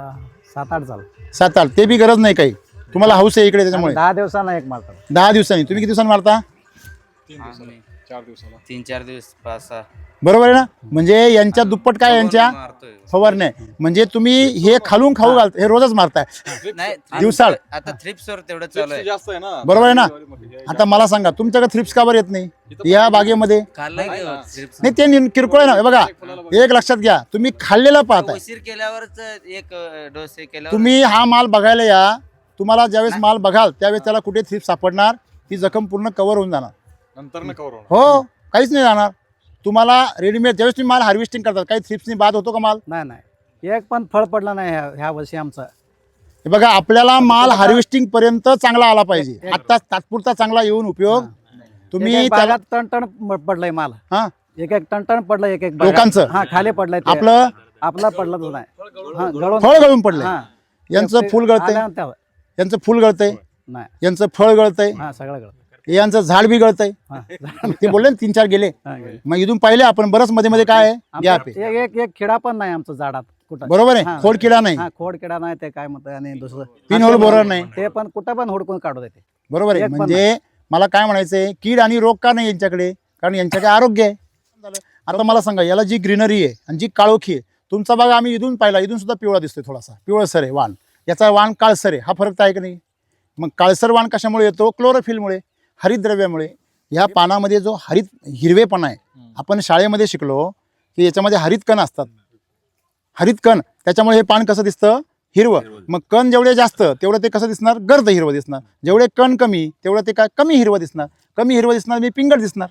7-8 झालं. 7-8. ते बी गरज नाही काही. तुम्हाला हाऊस आहे इकडे त्याच्यामुळे. 10 दिवसांना एक मारतात. 10 दिवसांनी. तुम्ही किती दिवसांनी मारता? 3-4 दिवस 5-6 बरोबर आहे ना? म्हणजे यांच्या दुप्पट काय यांच्या मारतोय. फवारण्या. म्हणजे तुम्ही हे खालून खाऊ घालता. हे रोजच मारताय नाही दिवसाळ. आता थ्रिप्सवर तेवढं चालू आहे. जास्त आहे ना. बरोबर आहे ना? आता मला सांगा तुमच्याकडे थ्रिप्स का बरं येत नाही या बागेमध्ये? खाल्लंय की हो थ्रिप्स? नाही ते किरकोळ आहे ना. हे बघा, एक लक्षात घ्या, तुम्ही खाल्लेलं पाहताय. उशीर केल्यावरच एक डोस केल्यावर तुम्ही हा माल बघायला या. तुम्हाला ज्यावेळेस माल बघाल त्यावेळेस त्याला कुठे थ्रिप्स सापडणार? ती जखम पूर्ण कव्हर होऊन जाणार. नंतर न कवर होणार. हो, काहीच नाही जाणार. तुम्हाला रेडीमेड ज्यावेळेस तुम्ही माल हार्वेस्टिंग करतात काही थ्रिप्सनी बाद होतो का माल? नाही. एक पण फळ पडलं नाही ह्या वर्षी आमचं. हे बघा, आपल्याला माल हार्वेस्टिंग पर्यंत चांगला आला पाहिजे. आता तात्पुरता चांगला येऊन उपयोग. तुम्ही त्याला टन पडलंय माल. हा, एक टन पडलं. एक लोकांचं. हा खाली पडलंय. आपला पडलं नाही. फळ गळून पडलंय. यांचं फुल गळतंय. यांचं फुल गळतंय. नाही. यांचं फळ गळतंय. हा सगळं गळत. यांचं झाड बी गळतंय. ते बोलले ना 3-4 गेले. मग इथून पाहिले आपण बरंच मध्ये काय आहे गॅप आहे. एक खिडा पण नाही आमचं झाडात कुठं. बरोबर आहे. खोड किडा नाही. खोड किडा नाही. ते काय म्हणतात आणि दुसरं पिन होल बोरर नाही. ते पण कुठं पण हुडकून काढू देते. बरोबर आहे. म्हणजे मला काय म्हणायचंय, कीड आणि रोग का नाही यांच्याकडे? कारण यांच्याकडे आरोग्य आहे. आता मला सांगा, याला जी ग्रीनरी आहे आणि जी काळोखी आहे, तुमचा बाग आम्ही इथून पाहिला, इथून सुद्धा पिवळा दिसतोय, थोडासा पिवळसर आहे वाण, याचा वाण काळसर आहे. हा फरक तर आहे की नाही? मग काळसर वाण कशामुळे येतो? क्लोरोफिलमुळे, हरितद्रव्यामुळे. ह्या पानामध्ये जो हिरवेपणा आहे, आपण शाळेमध्ये शिकलो की याच्यामध्ये हरित कण असतात, हरित कण, त्याच्यामुळे हे पान कसं दिसतं? हिरवं. मग कण जेवढे जास्त तेवढं ते कसं दिसणार? गर्द हिरवं दिसणार. जेवढे कण कमी तेवढं ते काय कमी हिरवं दिसणार. कमी हिरवं दिसणार म्हणजे पिंगट दिसणार.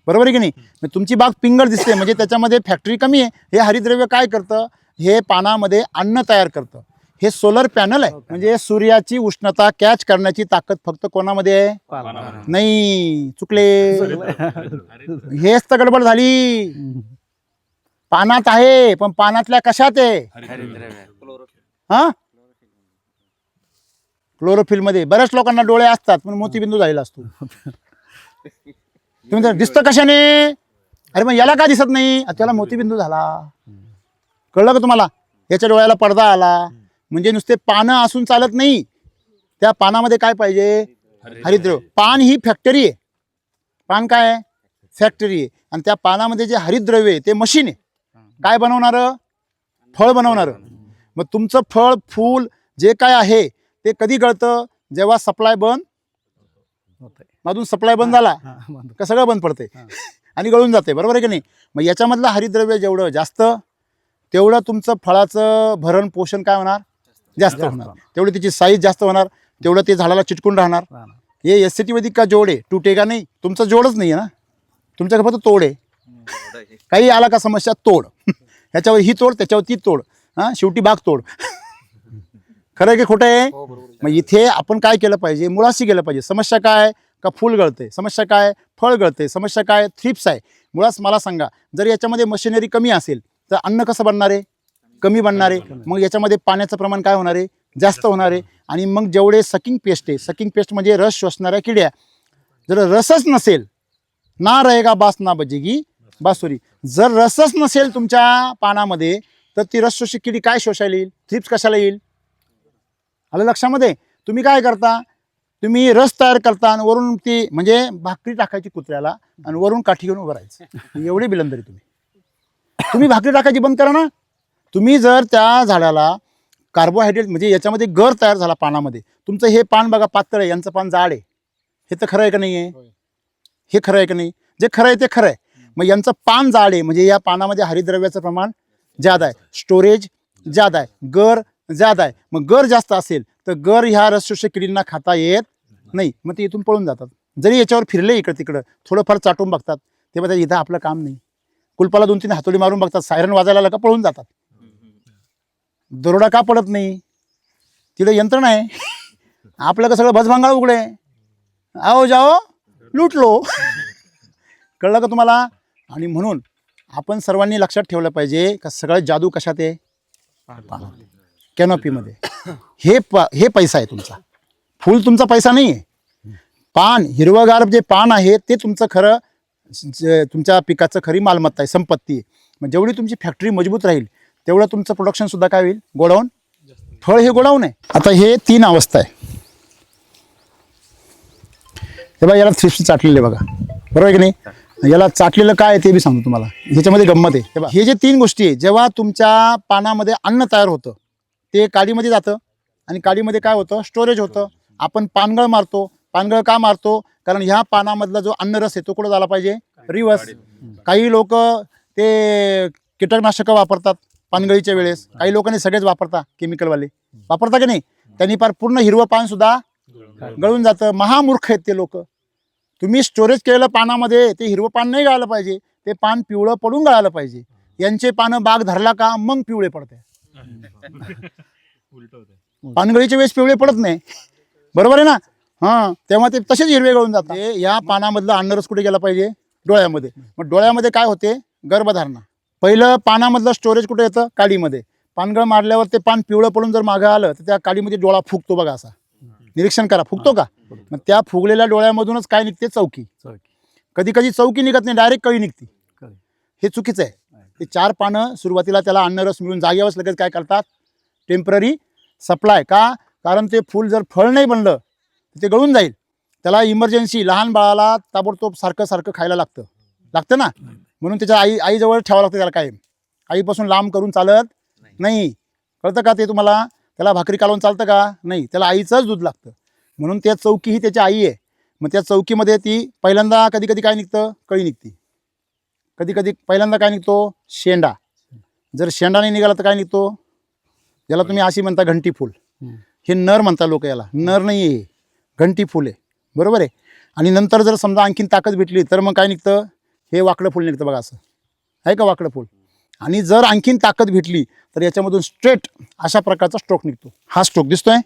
बरोबर आहे की नाही? मग तुमची बाग पिंगट दिसते म्हणजे त्याच्यामध्ये फॅक्टरी कमी आहे. हे हरितद्रव्य काय करतं? हे पानामध्ये अन्न तयार करतं. हे सोलर पॅनल आहे, म्हणजे सूर्याची उष्णता कॅच करण्याची ताकद फक्त कोणामध्ये आहे? नाही, चुकले. हेच तर गडबड झाली. पानात आहे, पण पानातल्या कशात आहे? हा, क्लोरोफिल मध्ये. बऱ्याच लोकांना डोळे असतात पण मोतीबिंदू झालेला असतो. तुम्ही तर दिसतं कशाने? अरे मग याला का दिसत नाही? त्याला मोतीबिंदू झाला. कळलं का तुम्हाला? याच्या डोळ्याला पडदा आला. म्हणजे नुसते पानं असून चालत नाही, त्या पानामध्ये काय पाहिजे? हरितद्रव्य. पान ही फॅक्टरी आहे. पान काय आहे? फॅक्टरी आहे. आणि त्या पानामध्ये जे हरितद्रव्य आहे ते मशीन आहे. काय बनवणारं? फळ बनवणारं. मग तुमचं फळ फूल जे काय आहे ते कधी गळतं? जेव्हा सप्लाय बंद होते. मधून सप्लाय बंद झाला का सगळं बंद पडते आणि गळून जाते. बरोबर आहे की नाही? मग याच्यामधलं हरितद्रव्य जेवढं जास्त तेवढं तुमचं फळाचं भरण पोषण काय होणार? जास्त होणार. तेवढी त्याची साईज जास्त होणार, तेवढं ते झाडाला चिटकून राहणार. हे एससीटी वैदिक का जोड आहे, तुटेगा नाही. तुमचं जोडच नाही आहे ना, तुमच्याकडे फक्त तोड आहे. काही आला का समस्या, तोड. ह्याच्यावर ही तोड, त्याच्यावर ती तोड, हां, शेवटी बाग तोड. खरं आहे की खोटं आहे? मग इथे आपण काय केलं पाहिजे? मुळाशी गेलं पाहिजे. समस्या काय? का फूल गळते. समस्या काय? फळ गळते. समस्या काय? थ्रिप्स आहे. मुळात मला सांगा, जर याच्यामध्ये मशिनरी कमी असेल तर अन्न कसं बनणार आहे? कमी बनणार आहे. मग याच्यामध्ये पाण्याचं प्रमाण काय होणार आहे? जास्त होणार आहे. आणि मग जेवढे सकिंग पेस्ट आहे, सकिंग पेस्ट म्हणजे रस शोषणाऱ्या किड्या, जर रसच नसेल, ना रहेगा बास ना बजेगी बासुरी. जर रसच नसेल तुमच्या पानामध्ये तर ती रस शोषक किडी काय शोषायला येईल? थ्रिप्स कशाला येईल? आलं लक्षामध्ये? तुम्ही काय करता? तुम्ही रस तयार करता आणि वरून ती म्हणजे भाकरी टाकायची कुत्र्याला आणि वरून काठी घेऊन उभं राहायचं. एवढी बिलंदरी तुम्ही भाकरी टाकायची बंद करा ना. तुम्ही जर त्या झाडाला कार्बोहायड्रेट म्हणजे याच्यामध्ये गर तयार झाला पानामध्ये, तुमचं हे पान बघा पातळ आहे, यांचं पान जाड आहे. हे तर खरं आहे का नाही आहे? हे खरं आहे का नाही? जे खरं आहे ते खरं आहे. मग यांचं पान जाड आहे म्हणजे या पानामध्ये हरितद्रव्याचं प्रमाण जादा आहे, स्टोरेज जादा आहे, गर जादा आहे. मग गर जास्त असेल तर गर ह्या रसशोषक किडींना खाता येत नाही. मग ते इथून पळून जातात. जरी याच्यावर फिरले इकडं तिकडं, थोडंफार चाटून बघतात, ते म्हणतात इथं आपलं काम नाही. कुलपाला 2-3 हातोडी मारून बघतात, सायरन वाजायला आलं का पळून जातात. दरोडा का पडत नाही? तिथं यंत्रणा आहे. आपलं का सगळं भजभांगाळ उघडे, आओ जाओ लुटलो. कळलं का तुम्हाला? आणि म्हणून आपण सर्वांनी लक्षात ठेवलं पाहिजे का सगळं जादू कशात आहे? कॅनोपीमध्ये. हे पैसा आहे तुमचा. फूल तुमचा पैसा नाही आहे. पान, हिरवगार जे पान आहे ते तुमचं खरं तुमच्या पिकाचं खरी मालमत्ता आहे, संपत्ती आहे. मग जेवढी तुमची फॅक्टरी मजबूत राहील तेवढं तुमचं प्रोडक्शन सुद्धा काय होईल? गोडाऊन. फळ हे गोडाऊन आहे. आता हे 3 अवस्था आहे. हे बघा, याला थ्रिप्स चाटलेले बघा, बरोबर आहे की नाही? याला चाटलेलं काय आहे ते बी सांगतो तुम्हाला. ह्याच्यामध्ये गंमत आहे. हे बघा, हे जे 3 गोष्टी आहे, जेव्हा तुमच्या पानामध्ये अन्न तयार होतं ते काडीमध्ये जातं आणि काडीमध्ये काय होतं? स्टोरेज होतं. आपण पानगळ मारतो. पानगळ का मारतो? कारण ह्या पानामधला जो अन्नरस आहे तो कुठं झाला पाहिजे? रिवर्स. काही लोक ते कीटकनाशकं वापरतात पानगळीच्या वेळेस. काही लोकांनी सगळेच वापरता, केमिकलवाले वापरता की नाही? त्यांनी फार पूर्ण हिरवं पान सुद्धा गळून जातं. महामूर्ख आहेत ते लोक. तुम्ही स्टोरेज केलेलं पानामध्ये ते हिरवं पान नाही गळालं पाहिजे, ते पान पिवळं पडून गळालं पाहिजे. यांचे पानं बाग धरला का मग पिवळे पडते. पानगळीच्या वेळेस पिवळे पडत नाही, बरोबर आहे ना? हां, तेव्हा ते तसेच हिरवे गळून जातात. या पानामधलं अन्नरस कुठे गेला पाहिजे? डोळ्यामध्ये. मग डोळ्यामध्ये काय होते? गर्भधारणा. पहिलं पानामधलं स्टोरेज कुठे येतं? काडीमध्ये. पानगळ मारल्यावर ते पान पिवळं पडून जर मागं आलं तर त्या काडीमध्ये डोळा फुगतो बघा. असा निरीक्षण करा, फुगतो का? मग त्या फुगलेल्या डोळ्यामधूनच काय निघते? चौकी. कधी कधी चौकी निघत नाही, डायरेक्ट कळी निघते. हे चुकीचं आहे. ते 4 पानं सुरुवातीला त्याला अन्नरस मिळून जागेवरच लगेच काय करतात? Temporary supply. का? कारण ते फूल जर फळ नाही बनलं तर ते गळून जाईल. त्याला इमर्जन्सी लहान बाळाला ताबडतोब सारखं खायला लागतं ना, म्हणून त्याच्या आईजवळ ठेवावं लागतं त्याला कायम. आईपासून लांब करून चालत नाही, कळतं का ते तुम्हाला? त्याला भाकरी कालवून चालतं का? नाही, त्याला आईचंच दूध लागतं. म्हणून त्या चौकी ही त्याची आई आहे. मग त्या चौकीमध्ये ती पहिल्यांदा कधी काय निघतं? कळी निघते. कधी पहिल्यांदा काय निघतो? शेंडा. जर शेंडा नाही निघाला तर काय निघतो? ज्याला तुम्ही अशी म्हणता घंटी फूल. हे नर म्हणता लोक, याला नर नाही आहे, घंटी फूल आहे, बरोबर आहे. आणि नंतर जर समजा आणखीन ताकद भेटली तर मग काय निघतं? हे वाकडं फूल निघतं बघा, असं आहे का वाकडं फूल. आणि जर आणखीन ताकद भेटली तर याच्यामधून स्ट्रेट अशा प्रकारचा स्ट्रोक निघतो. हा स्ट्रोक दिसतोय.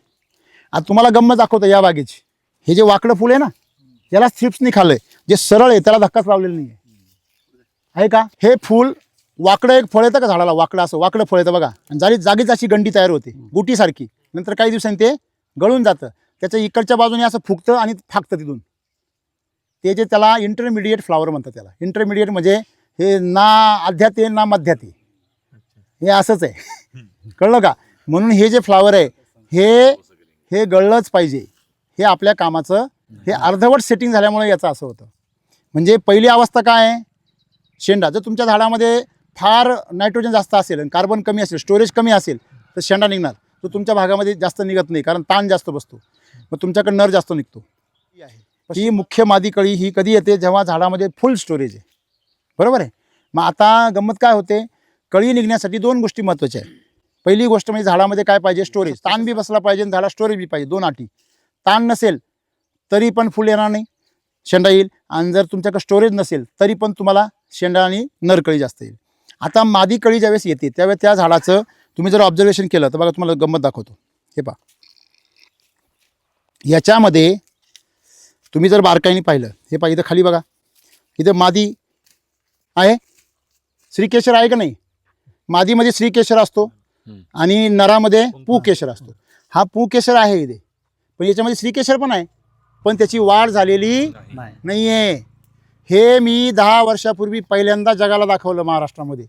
आता तुम्हाला गंमत दाखवतो या बागेची. हे जे वाकडं फूल आहे ना, याला थ्रिप्सनी खाल्लंय. जे सरळ आहे त्याला धक्काच लावलेला नाही आहे का? हे फूल वाकडं एक फळ येतं का झाडाला, वाकडं असं वाकडं फळ येतं बघा, आणि जागीच अशी गंडी तयार होते गुटीसारखी. नंतर काही दिवसांनी ते गळून जातं. त्याच्या इकडच्या बाजूने असं फुगतं आणि फाकतं तिथून. ते जे त्याला इंटरमिडिएट फ्लावर म्हणतात. त्याला इंटरमिडिएट म्हणजे हे ना आध्यात आहे ना मध्यात आहे, हे असंच आहे, कळलं का? म्हणून हे जे फ्लावर आहे हे गळलंच पाहिजे. हे आपल्या कामाचं, हे अर्धवट सेटिंग झाल्यामुळे याचं असं होतं. म्हणजे पहिली अवस्था काय आहे? शेंडा. जर तुमच्या झाडामध्ये फार नायट्रोजन जास्त असेल आणि कार्बन कमी असेल, स्टोरेज कमी असेल तर शेंडा निघणार. तो तुमच्या भागामध्ये जास्त निघत नाही, कारण ताण जास्त बसतो. मग तुमच्याकडे नर जास्त निघतो. ही मुख्य मादी कळी ही कधी येते? जेव्हा झाडामध्ये फुल स्टोरेज आहे, बरोबर आहे. मग आता गंमत काय होते? कळी निघण्यासाठी 2 गोष्टी महत्त्वाच्या आहेत. पहिली गोष्ट म्हणजे झाडामध्ये काय पाहिजे? स्टोरेज. ताण बी बसला पाहिजे आणि झाडा स्टोरेज बी पाहिजे, 2 अटी. ताण नसेल तरी पण फुल येणार नाही, शेंडा येईल. आणि जर तुमच्याकडे स्टोरेज नसेल तरी पण तुम्हाला शेंडा आणि नरकळी जास्त येईल. आता मादी कळी ज्यावेळेस येते त्यावेळेस त्या झाडाचं तुम्ही जर ऑब्झर्वेशन केलं तर बघा, तुम्हाला गंमत दाखवतो. हे पहा, याच्यामध्ये तुम्ही जर बारकाईने पाहिलं, हे पहा इथं खाली बघा, इथं मादी आहे, श्रीकेशर आहे का नाही? मादीमध्ये श्रीकेशर असतो आणि नरामध्ये पुकेशर असतो. हा पुकेशर आहे इथे, पण याच्यामध्ये श्रीकेशर पण आहे, पण त्याची वाढ झालेली नाही आहे. हे मी 10 वर्षापूर्वी पहिल्यांदा जगाला दाखवलं महाराष्ट्रामध्ये.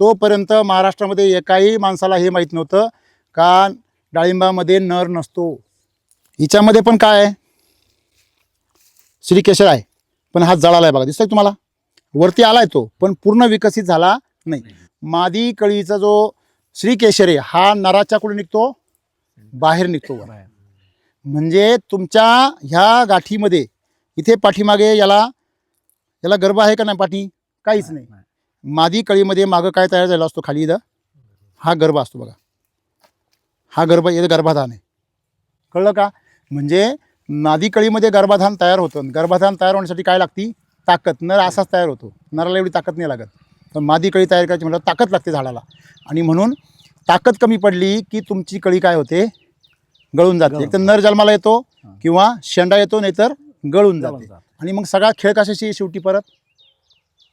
तोपर्यंत महाराष्ट्रामध्ये एकाही माणसाला हे माहीत नव्हतं का डाळिंबामध्ये नर नसतो. हिच्यामध्ये पण काय आहे? श्रीकेशर आहे, पण हा जळाला आहे बघा, दिसतोय तुम्हाला? वरती आलाय तो, पण पूर्ण विकसित झाला नाही. मादी कळीचा जो श्रीकेशर आहे हा नराच्या कुठे निघतो? बाहेर निघतो. म्हणजे तुमच्या ह्या गाठीमध्ये इथे पाठीमागे याला गर्भ आहे का नाही? पाठी काहीच नाही. मादी कळीमध्ये मागं काय तयार झाला असतो? खाली इथं हा गर्भ असतो बघा, हा गर्भ, इथं गर्भाधान आहे, कळलं का? म्हणजे मादी कळीमध्ये गर्भाधान तयार होतं. गर्भाधान तयार होण्यासाठी काय लागती? ताकद. नर असाच तयार होतो, नराला एवढी ताकद नाही लागत. पण मादी कळी तयार करायची म्हटलं ताकद लागते झाडाला. आणि म्हणून ताकद कमी पडली की तुमची कळी काय होते? गळून जाते. एक तर नर जन्माला येतो किंवा शेंडा येतो, नाहीतर गळून जाते. आणि मग सगळा खेळ कशाशी शेवटी परत?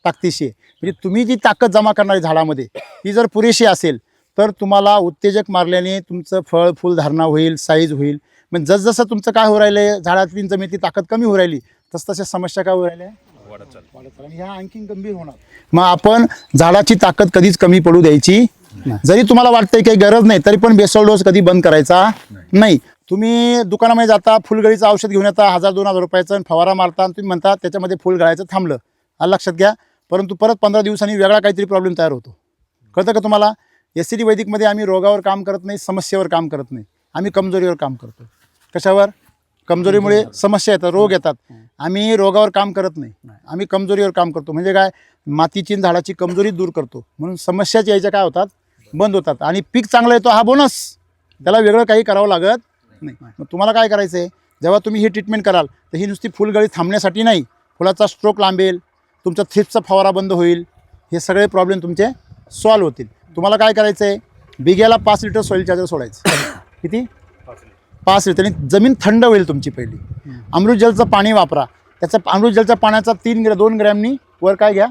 ताकदीशी. म्हणजे तुम्ही जी ताकद जमा करणारी झाडामध्ये ती जर पुरेशी असेल तर तुम्हाला उत्तेजक मारल्याने तुमचं फळ फुल धारणा होईल, साईज होईल. म्हणजे जसजसं तुमचं काय होऊ राहिलं आहे, झाडातली जमिनीतली ताकद कमी होऊ राहिली तसतशा समस्या काय होऊ राहिल्या? आणि ह्या आणखीन गंभीर होणार. मग आपण झाडाची ताकद कधीच कमी पडू द्यायची. जरी तुम्हाला वाटतंय काही गरज नाही तरी पण बेसोल डोस कधी बंद करायचा नाही. तुम्ही दुकानामध्ये जाता, फुलगळीचं औषध घेऊन येता 1000-2000 रुपयाचं, फवारा मारता आणि तुम्ही म्हणता त्याच्यामध्ये फुल गळायचं थांबलं, लक्षात घ्या. परंतु परत 15 दिवसांनी वेगळा काहीतरी प्रॉब्लेम तयार होतो, कळतं का तुम्हाला? SCD वैदिकमध्ये आम्ही रोगावर काम करत नाही, समस्येवर काम करत नाही, आम्ही कमजोरीवर काम करतो. कशावर? कमजोरीमुळे समस्या येतात, रोग येतात. आम्ही रोगावर काम करत नाही, आम्ही कमजोरीवर काम करतो. म्हणजे काय? मातीची झाडाची कमजोरी दूर करतो. म्हणून समस्याच यायच्या काय होतात? बंद होतात. आणि पीक चांगलं येतो हा बोनस, त्याला वेगळं काही करावं लागत नाही. मग तुम्हाला काय करायचं आहे? जेव्हा तुम्ही ही ट्रीटमेंट कराल तर ही नुसती फुलगळी थांबण्यासाठी नाही, फुलाचा स्ट्रोक लांबेल, तुमचा थ्रिप्सचा फवारा बंद होईल, हे सगळे प्रॉब्लेम तुमचे सॉल्व्ह होतील. तुम्हाला काय करायचं आहे? बिग्याला 5 लिटर सॉईल चार्जर सोडायचं. किती? 5 लिटर. आणि जमीन थंड होईल तुमची. पहिली अमृत जलचं पाणी वापरा. त्याचा अमृत जलच्या पाण्याचा 2 ग्रॅमनी वर काय घ्या?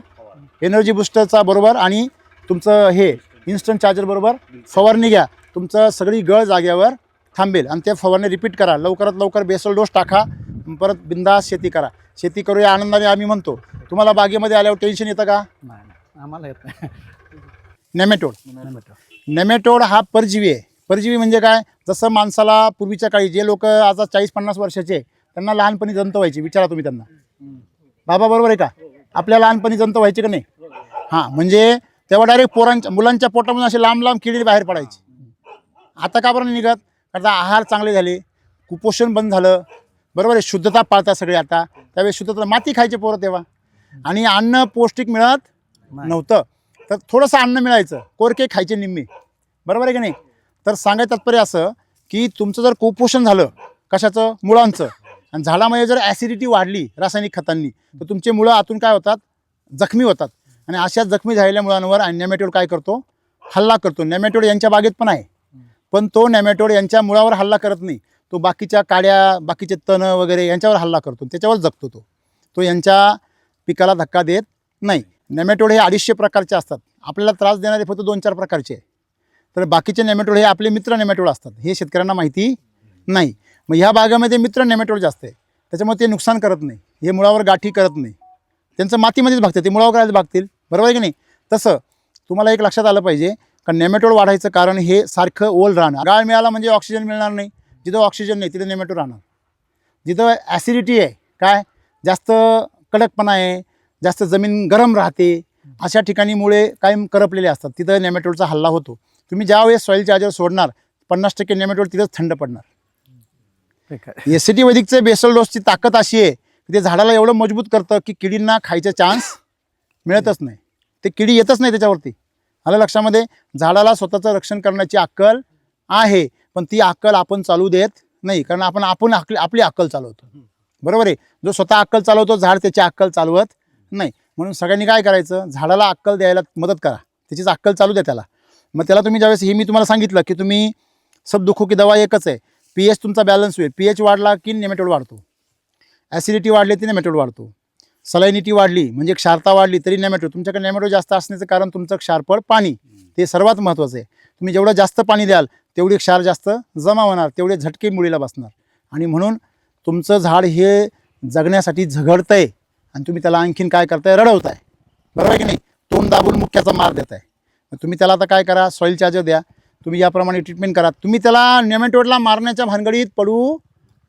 एनर्जी बुस्टरचा बरोबर आणि तुमचं हे इन्स्टंट चार्जर बरोबर फवारणी घ्या. तुमचं सगळी गळ जाग्यावर थांबेल आणि त्या फवारणी रिपीट करा. लवकरात लवकर बेसल डोस टाका, परत बिंदास शेती करा. शेती करूया आनंदाने आम्ही म्हणतो. तुम्हाला बागेमध्ये आल्यावर टेन्शन येतं का? आम्हाला येत नाही. नेमॅटोड हा परजीवी आहे. परजीवी म्हणजे काय? जसं माणसाला पूर्वीच्या काळी जे लोक आता 40-50 वर्षाचे त्यांना लहानपणी जंत व्हायची, विचारा तुम्ही त्यांना. बाबा बरोबर आहे का? आपल्या लहानपणी जंत व्हायचे का नाही? हां, म्हणजे तेव्हा डायरेक्ट मुलांच्या पोटामधून असे लांब लांब किडी बाहेर पडायची. आता का बरं नाही निघत? कारण आहार चांगले झाले, कुपोषण बंद झालं, बरोबर आहे, शुद्धता पाळतात सगळे. आता त्यावेळेस शुद्धता, माती खायचे पोरं तेव्हा, आणि अन्न पौष्टिक मिळत नव्हतं, तर थोडंसं अन्न मिळायचं, कोरके खायचे निम्मे, बरोबर आहे की नाही? तर सांगायचं तात्पर्य असं की तुमचं जर कुपोषण झालं, कशाचं? मुळांचं, आणि झाडामध्ये जर ॲसिडिटी वाढली रासायनिक खतांनी, तर तुमचे मुळं आतून काय होतात? जखमी होतात. आणि अशा जखमी झालेल्या मुळांवर नेमॅटोड काय करतो? हल्ला करतो. नेमॅटोड यांच्या बागेत पण आहे, पण तो नेमॅटोड यांच्या मुळावर हल्ला करत नाही. तो बाकीच्या काड्या, बाकीचे तण वगैरे यांच्यावर हल्ला करतो, त्याच्यावर जगतो. तो यांच्या पिकाला धक्का देत नाही. नेमॅटोड हे 250 प्रकारचे असतात. आपल्याला त्रास देणारे फक्त 2-4 प्रकारचे आहे. तर बाकीचे नेमॅटोड हे आपले मित्र नेमॅटोड असतात, हे शेतकऱ्यांना माहिती नाही. मग ह्या भागामध्ये मित्र नेमॅटोड जास्त आहे, त्याच्यामुळे ते नुकसान करत नाही, हे मुळावर गाठी करत नाही, त्यांचं मातीमध्येच भागते, ते मुळावर करायला भागतील, बरोबर आहे की नाही? तसं तुम्हाला एक लक्षात आलं पाहिजे का नेमॅटोड वाढायचं कारण हे सारखं ओल राहणं. गाळ मिळाला म्हणजे ऑक्सिजन मिळणार नाही, जिथं ऑक्सिजन नाही तिथं नेमॅटोड राहणार. जिथं ॲसिडिटी आहे, काय जास्त कडकपणा आहे, जास्त जमीन गरम राहते, अशा ठिकाणी मुळे कायम करपलेले असतात, तिथं नेमॅटोडचा हल्ला होतो. तुम्ही ज्यावेळेस सॉईल चार्जर सोडणार 50% नेमॅटोड तिथंच थंड पडणार. एसीटी वैदिकचे बेसल डोसची ताकद अशी आहे की ते झाडाला एवढं मजबूत करतं की किडींना खायचा चान्स मिळतच नाही, ते किडी येतच नाही त्याच्यावरती. आलं लक्षामध्ये? झाडाला स्वतःचं रक्षण करण्याची अक्कल आहे, पण ती अक्कल आपण चालू देत नाही, कारण आपण आपली अक्कल चालवतो, बरोबर आहे? जो स्वतः अक्कल चालवतो, झाड त्याची अक्कल चालवत नाही. म्हणून सगळ्यांनी काय करायचं? झाडाला अक्कल द्यायला मदत करा, त्याचीच अक्कल चालू द्या त्याला. मग त्याला तुम्ही ज्यावेळेस, हे मी तुम्हाला सांगितलं की तुम्ही सब दुखो की दवा एकच आहे, pH तुमचा बॅलन्स होईल. pH वाढला की नेमॅटोड वाढतो, ॲसिडिटी वाढली की नेमॅटोड वाढतो, सलायनिटी वाढली म्हणजे क्षारता वाढली तरी नेमॅटोड. तुमच्याकडे नेमॅटोड जास्त असण्याचं कारण तुमचं क्षारफळ पाणी, ते सर्वात महत्त्वाचं आहे. तुम्ही जेवढं जास्त पाणी द्याल तेवढी क्षार जास्त जमा होणार, तेवढे झटके मुळीला बसणार, आणि म्हणून तुमचं झाड हे जगण्यासाठी झगडतं आहे, आणि तुम्ही त्याला आणखीन काय करताय? रडवताय, बरोबर आहे की नाही? तोंड दाबून मुक्याचा मार देताय. तुम्ही त्याला आता काय करा? सॉईल चार्जर द्या, तुम्ही याप्रमाणे ट्रीटमेंट करा. तुम्ही त्याला नेमॅटोडला मारण्याच्या भानगडीत पडू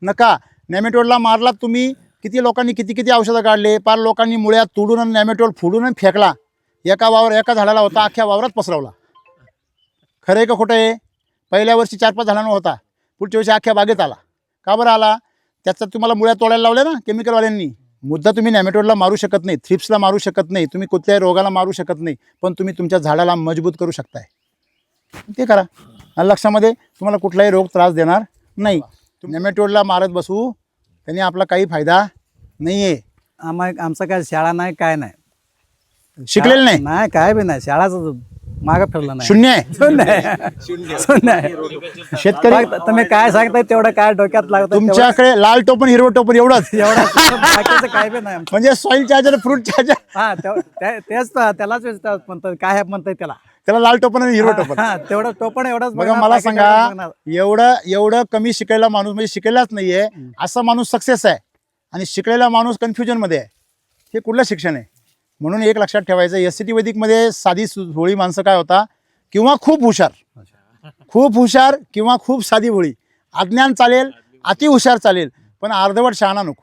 नका. नेमॅटोडला मारलात तुम्ही, किती लोकांनी किती औषधं काढले, पार लोकांनी मुळ्यात तोडून नेमॅटोड फोडून फेकला. एका झाडाला होता, अख्ख्या वावरात पसरवला. खरं आहे का खोटं आहे? पहिल्या वर्षी 4-5 झाडांवर होता, पुढच्या वर्षी अख्ख्या बागेत आला. का बरं आला? त्याच्यात तुम्हाला मुळ्या तोडायला लावल्या ना केमिकलवाल्यांनी. मुद्दा तुम्ही नेमॅटोडला मारू शकत नाही, थ्रिप्सला मारू शकत नाही, तुम्ही कुठल्याही रोगाला मारू शकत नाही, पण तुम्ही तुमच्या झाडाला मजबूत करू शकताय. ते करा. लक्षामध्ये तुम्हाला कुठलाही रोग त्रास देणार नाही. नेमॅटोडला मारत बसू त्यांनी आपला काही फायदा नाही आहे. आमचं काय शाळा नाही, काय नाही, शिकलेलं नाही, नाही काय बी नाही, शाळाचं मागं ठरलं नाही, शून्य आहे. शून्य आहे. शेतकरी तुम्ही काय सांगताय तेवढं काय डोक्यात लागतं तुमच्याकडे लाल टोपण हिरवं टोपण एवढंच, बाकीचं काय बी नाही. म्हणजे सॉईल चार्जर, फ्रूट चार्जर, हा तेच तर, त्यालाच म्हणतात, काय म्हणतात त्याला लाल टोपण आणि हिरवं टोपण. हा तेवढं टोपण एवढंच बघा बघणार, मला बाकी सांगा, तेवढंच बघणार. एवढं कमी शिकलेला माणूस म्हणजे शिकलेलाच नाहीये असा माणूस सक्सेस आहे, आणि शिकलेला माणूस कन्फ्युजन मध्ये आहे. हे कुठलं शिक्षण आहे? म्हणून एक लक्षात ठेवायचं, एससीटी वैदिकमध्ये साधी भोळी माणसं काय होता, किंवा खूप हुशार किंवा खूप साधी भोळी. अज्ञान चालेल, अति हुशार चालेल, पण अर्धवट शहाणा नको.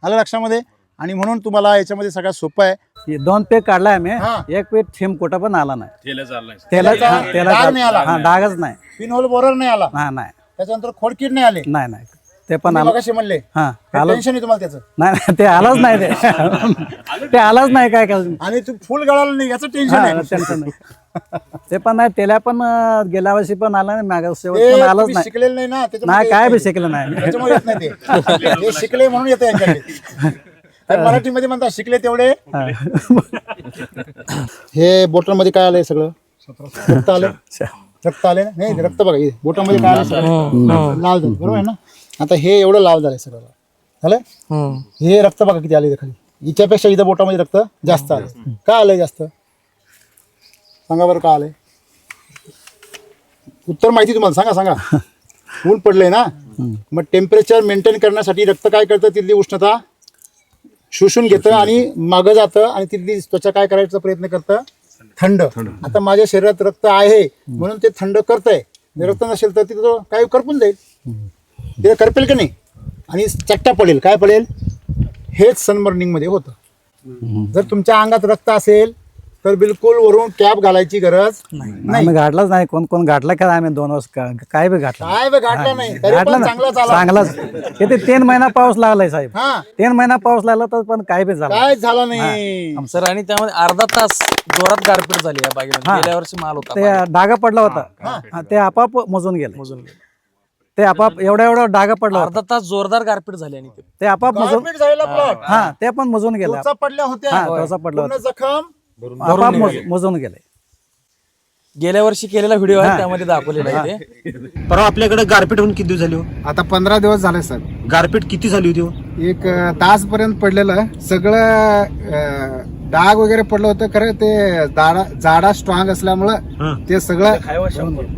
आलं लक्षामध्ये? आणि म्हणून तुम्हाला याच्यामध्ये सगळ्यात सोपं आहे. 2 पीक काढलाय आम्ही, हा. 1 पीक थेंब कुठं पण आला नाही, डाग नाही आला. हा डागच नाही, पिनहोल बोरर नाही आला, हा नाही त्याच्यानंतर खोडकीड नाही आले, नाही ते पण आलं. कसे म्हणले हा आलं टेन्शन आहे तुम्हाला त्याचं, नाही, ते आलंच नाही, ते आलंच नाही, काय आणि तू फुल गळाला नाही याचं टेन्शन आहे. टेन्शन नाही. ते पण नाही, त्याला पण गेल्या वर्षी पण आलं नाही, मागं शेवट ते पण आलंच तुम्ही नाही. शिकलेलं नाही ना, नाही काय बी शिकलं नाही. त्याच्यामुळे येत नाही ते शिकले म्हणून येतं यांच्याकडे. मराठीमध्ये म्हणतात शिकले तेवढे. हे बोटामध्ये काय आलंय? सगळं रक्त आलं, रक्त आले ना? नाही रक्त बघा, बोटामध्ये काय आलं सगळं लाल झालं, बरोबर आहे ना? आता हे एवढं लाल झालंय सगळं, झालं. हे रक्त बघा किती आले खाली, हिच्यापेक्षा इथं बोटामध्ये रक्त जास्त आलं. का आलंय जास्त? सांगा बरं, का आलंय? उत्तर माहिती तुम्हाला? सांगा. ऊन पडलंय ना, मग टेम्परेचर मेंटेन करण्यासाठी रक्त काय करतं? तिथली उष्णता शोषून घेतं आणि मागं जातं, आणि तिथली त्वचा काय करायचा प्रयत्न करतं? थंड. आता माझ्या शरीरात रक्त आहे म्हणून ते थंड करतंय. रक्त नसेल तर तिथं काय करपून जाईल, तिथे करपेल का नाही? आणि चट्टा पडेल. काय पडेल? हेच सनबर्निंगमध्ये होतं. जर तुमच्या अंगात रक्त असेल तर बिलकुल वरून कॅप घालायची गरज नाही. आम्ही गाठलाच नाही. कोण कोण गाठला का आम्ही 2 वर्ष काय बी गाठला काय बी घातला नाही तरी गाठला पण ना चांगला चाला. चांगलाच. किती 3 महिना पाऊस लागलाय साहेब. हा 3 महिना पाऊस लागला तर पण काय बी झालं. काय झालं नाही. सर आणि त्यामध्ये अर्धा तास जोरात गारपीट झाली या बागेमध्ये. गेल्या वर्षी माल होता ते डागा पडला होता. हा, ते आपाप मजून गेले. ते आपाप एवढा डागा पडला होता. अर्धा तास जोरदार गारपीट झाली आणि ते आपाप मजून गारपीट झालेला प्लॉट हा ते पण मजून गेले. टोचा पडल्या होत्या. हा टोचा पडला पूर्ण होता. जखम आपाप मजून गेले. गेल्या वर्षी केलेला व्हिडिओ आहे त्यामध्ये दाखवलेला आहे ते. परवा आपल्याकडे गारपीट होऊन किती दिवस झाले हो? आता 15 दिवस झाले साहेब. गारपीट किती झाली होती हो? एक तासपर्यंत पडलेलं सगळं डाग वगैरे पडलं होतं. खरं ते जाडा स्ट्रॉंग असल्यामुळं ते सगळं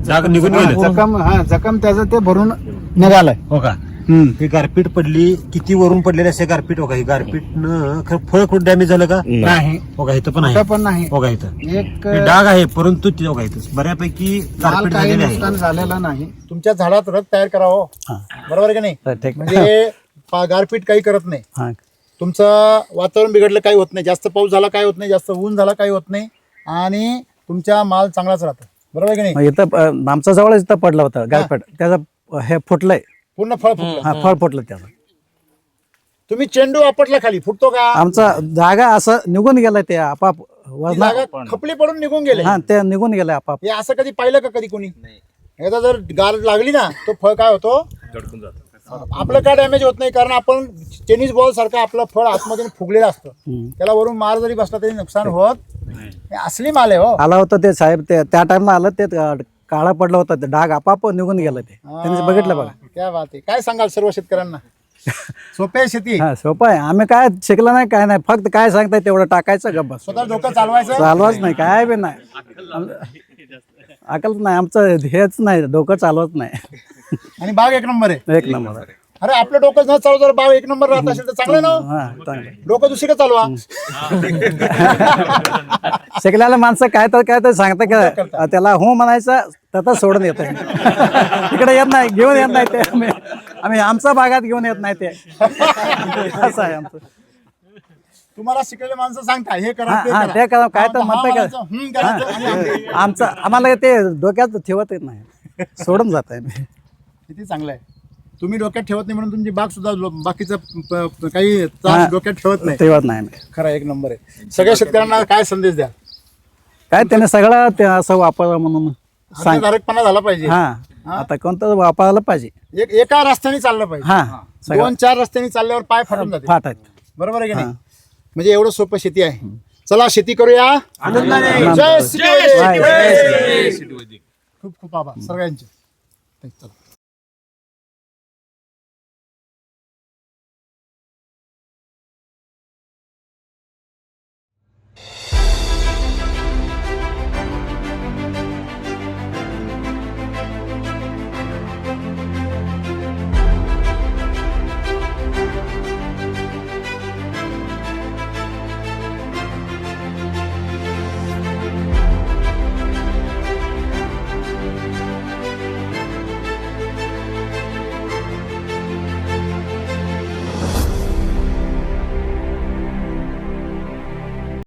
जाग निघून गेलं. जखम त्याचं ते भरून निघालंय. हो का? ही गारपीट पडली किती वरून पडलेले असे गारपीट हो का? ही गारपीटनं खरं फळ कुठं डॅमेज झालं का? नाही हो का? इथं पण कुठं आहे. पण नाही. हो का? इथं एक हे डाग आहे परंतु ते हो का इथं बऱ्यापैकी माल गारपीट काही झालेली आहे. नुकसान झालेलं नाही. तुमच्या झाडात रक्त तयार करावं. बरोबर आहे का नाही? ठीक. म्हणजे गारपीट काही करत नाही. हा तुमचं वातावरण बिघडलं काही होत नाही. जास्त पाऊस झाला काही होत नाही. जास्त ऊन झाला काही होत नाही. आणि तुमचा माल चांगलाच राहतो. बरोबर आहे की नाही? मग इथं आमच्या जवळच इथं पडलं होतं गारपीट. त्याचं हे फुटलंय. पूर्ण फळ फुटलं. हा फळ फुटलं त्याचं. तुम्ही चेंडू आपटला खाली फुटतो का? आमचा जागा असं निघून गेलाय ते आपाप ती वजना. जागा खपली पडून निघून गेले. हा ते निघून गेलाय आपाप. हे असं कधी पाहिलं का कधी कोणी? एकदा जर गार लागली ना तो फळ काय होतो? आपलं काय डॅमेज होत नाही कारण आपण टेनिस बॉल सारखं आपलं फळ आतमध्ये फुगलेलं असतं. त्याला वरून मार जरी बसला तरी नुकसान होत. हे असली माल आहे हो. आला होता ते साहेब. ते त्या टाइमला आलं ते काळा पडलं होतं. ते डाग आपाप निघून गेलं. ते त्यांनी बघितलं बघा. क्या बात आहे. काय सांगाल सर्व शेतकऱ्यांना? सोपी आहे शेती. हा सोपं आहे. आम्ही काय शिकलं नाही काय नाही. फक्त काय सांगताय तेवढं टाकायचं गप्प बस. स्वतः डोकं चालवायचं. चालवाच नाही काय बी नाही. अकलच नाही आमचं. हेच नाही डोकं चालवत नाही. आणि बाग एक नंबर आहे. 1 नंबर आहे. अरे आपलं डोकं न चालू जर बाग एक नंबर राहत असेल तर चांगलं ना. हा चांगलं. डोकं दुसरीकडे चालवा. शिकलेल्या माणसं काय तर सांगता का त्याला हो म्हणायचं तर सोडून येत. तिकडे येत नाही. घेऊन येत नाही ते. आम्ही आमच्या भागात घेऊन येत नाही ते. असं आहे आमचं. तुम्हाला शिकलेले माणसं सांगता हे करा ते हा करा. ते करा काय तर हा म्हणताय म्हणायचं, करायचं. आणि आमचं आम्हाला ते डोक्यात ठेवत येत नाही. सोडून जात आहे. किती चांगलं आहे. तुम्ही डोक्यात ठेवत नाही म्हणून तुमची बाग सुद्धा बाकीचं काही त्रास डोक्यात ठेवत नाही. ठेवत नाही. खरं एक नंबर आहे. सगळ्या शेतकऱ्यांना काय संदेश द्या? काय त्याने सगळं ते असं वापर म्हणून सांग. धारकपणा झाला पाहिजे. हा आता कोणतं वापरायला पाहिजे. एका रस्त्याने चाललं पाहिजे. हा 2-4 रस्त्याने चालल्यावर पाय फाटून जाते. फाट आहेत. बरोबर आहे की नाही? म्हणजे एवढं सोपं शेती आहे. चला शेती करूया. जय श्री. खूप खूप आभार सगळ्यांचे. चला.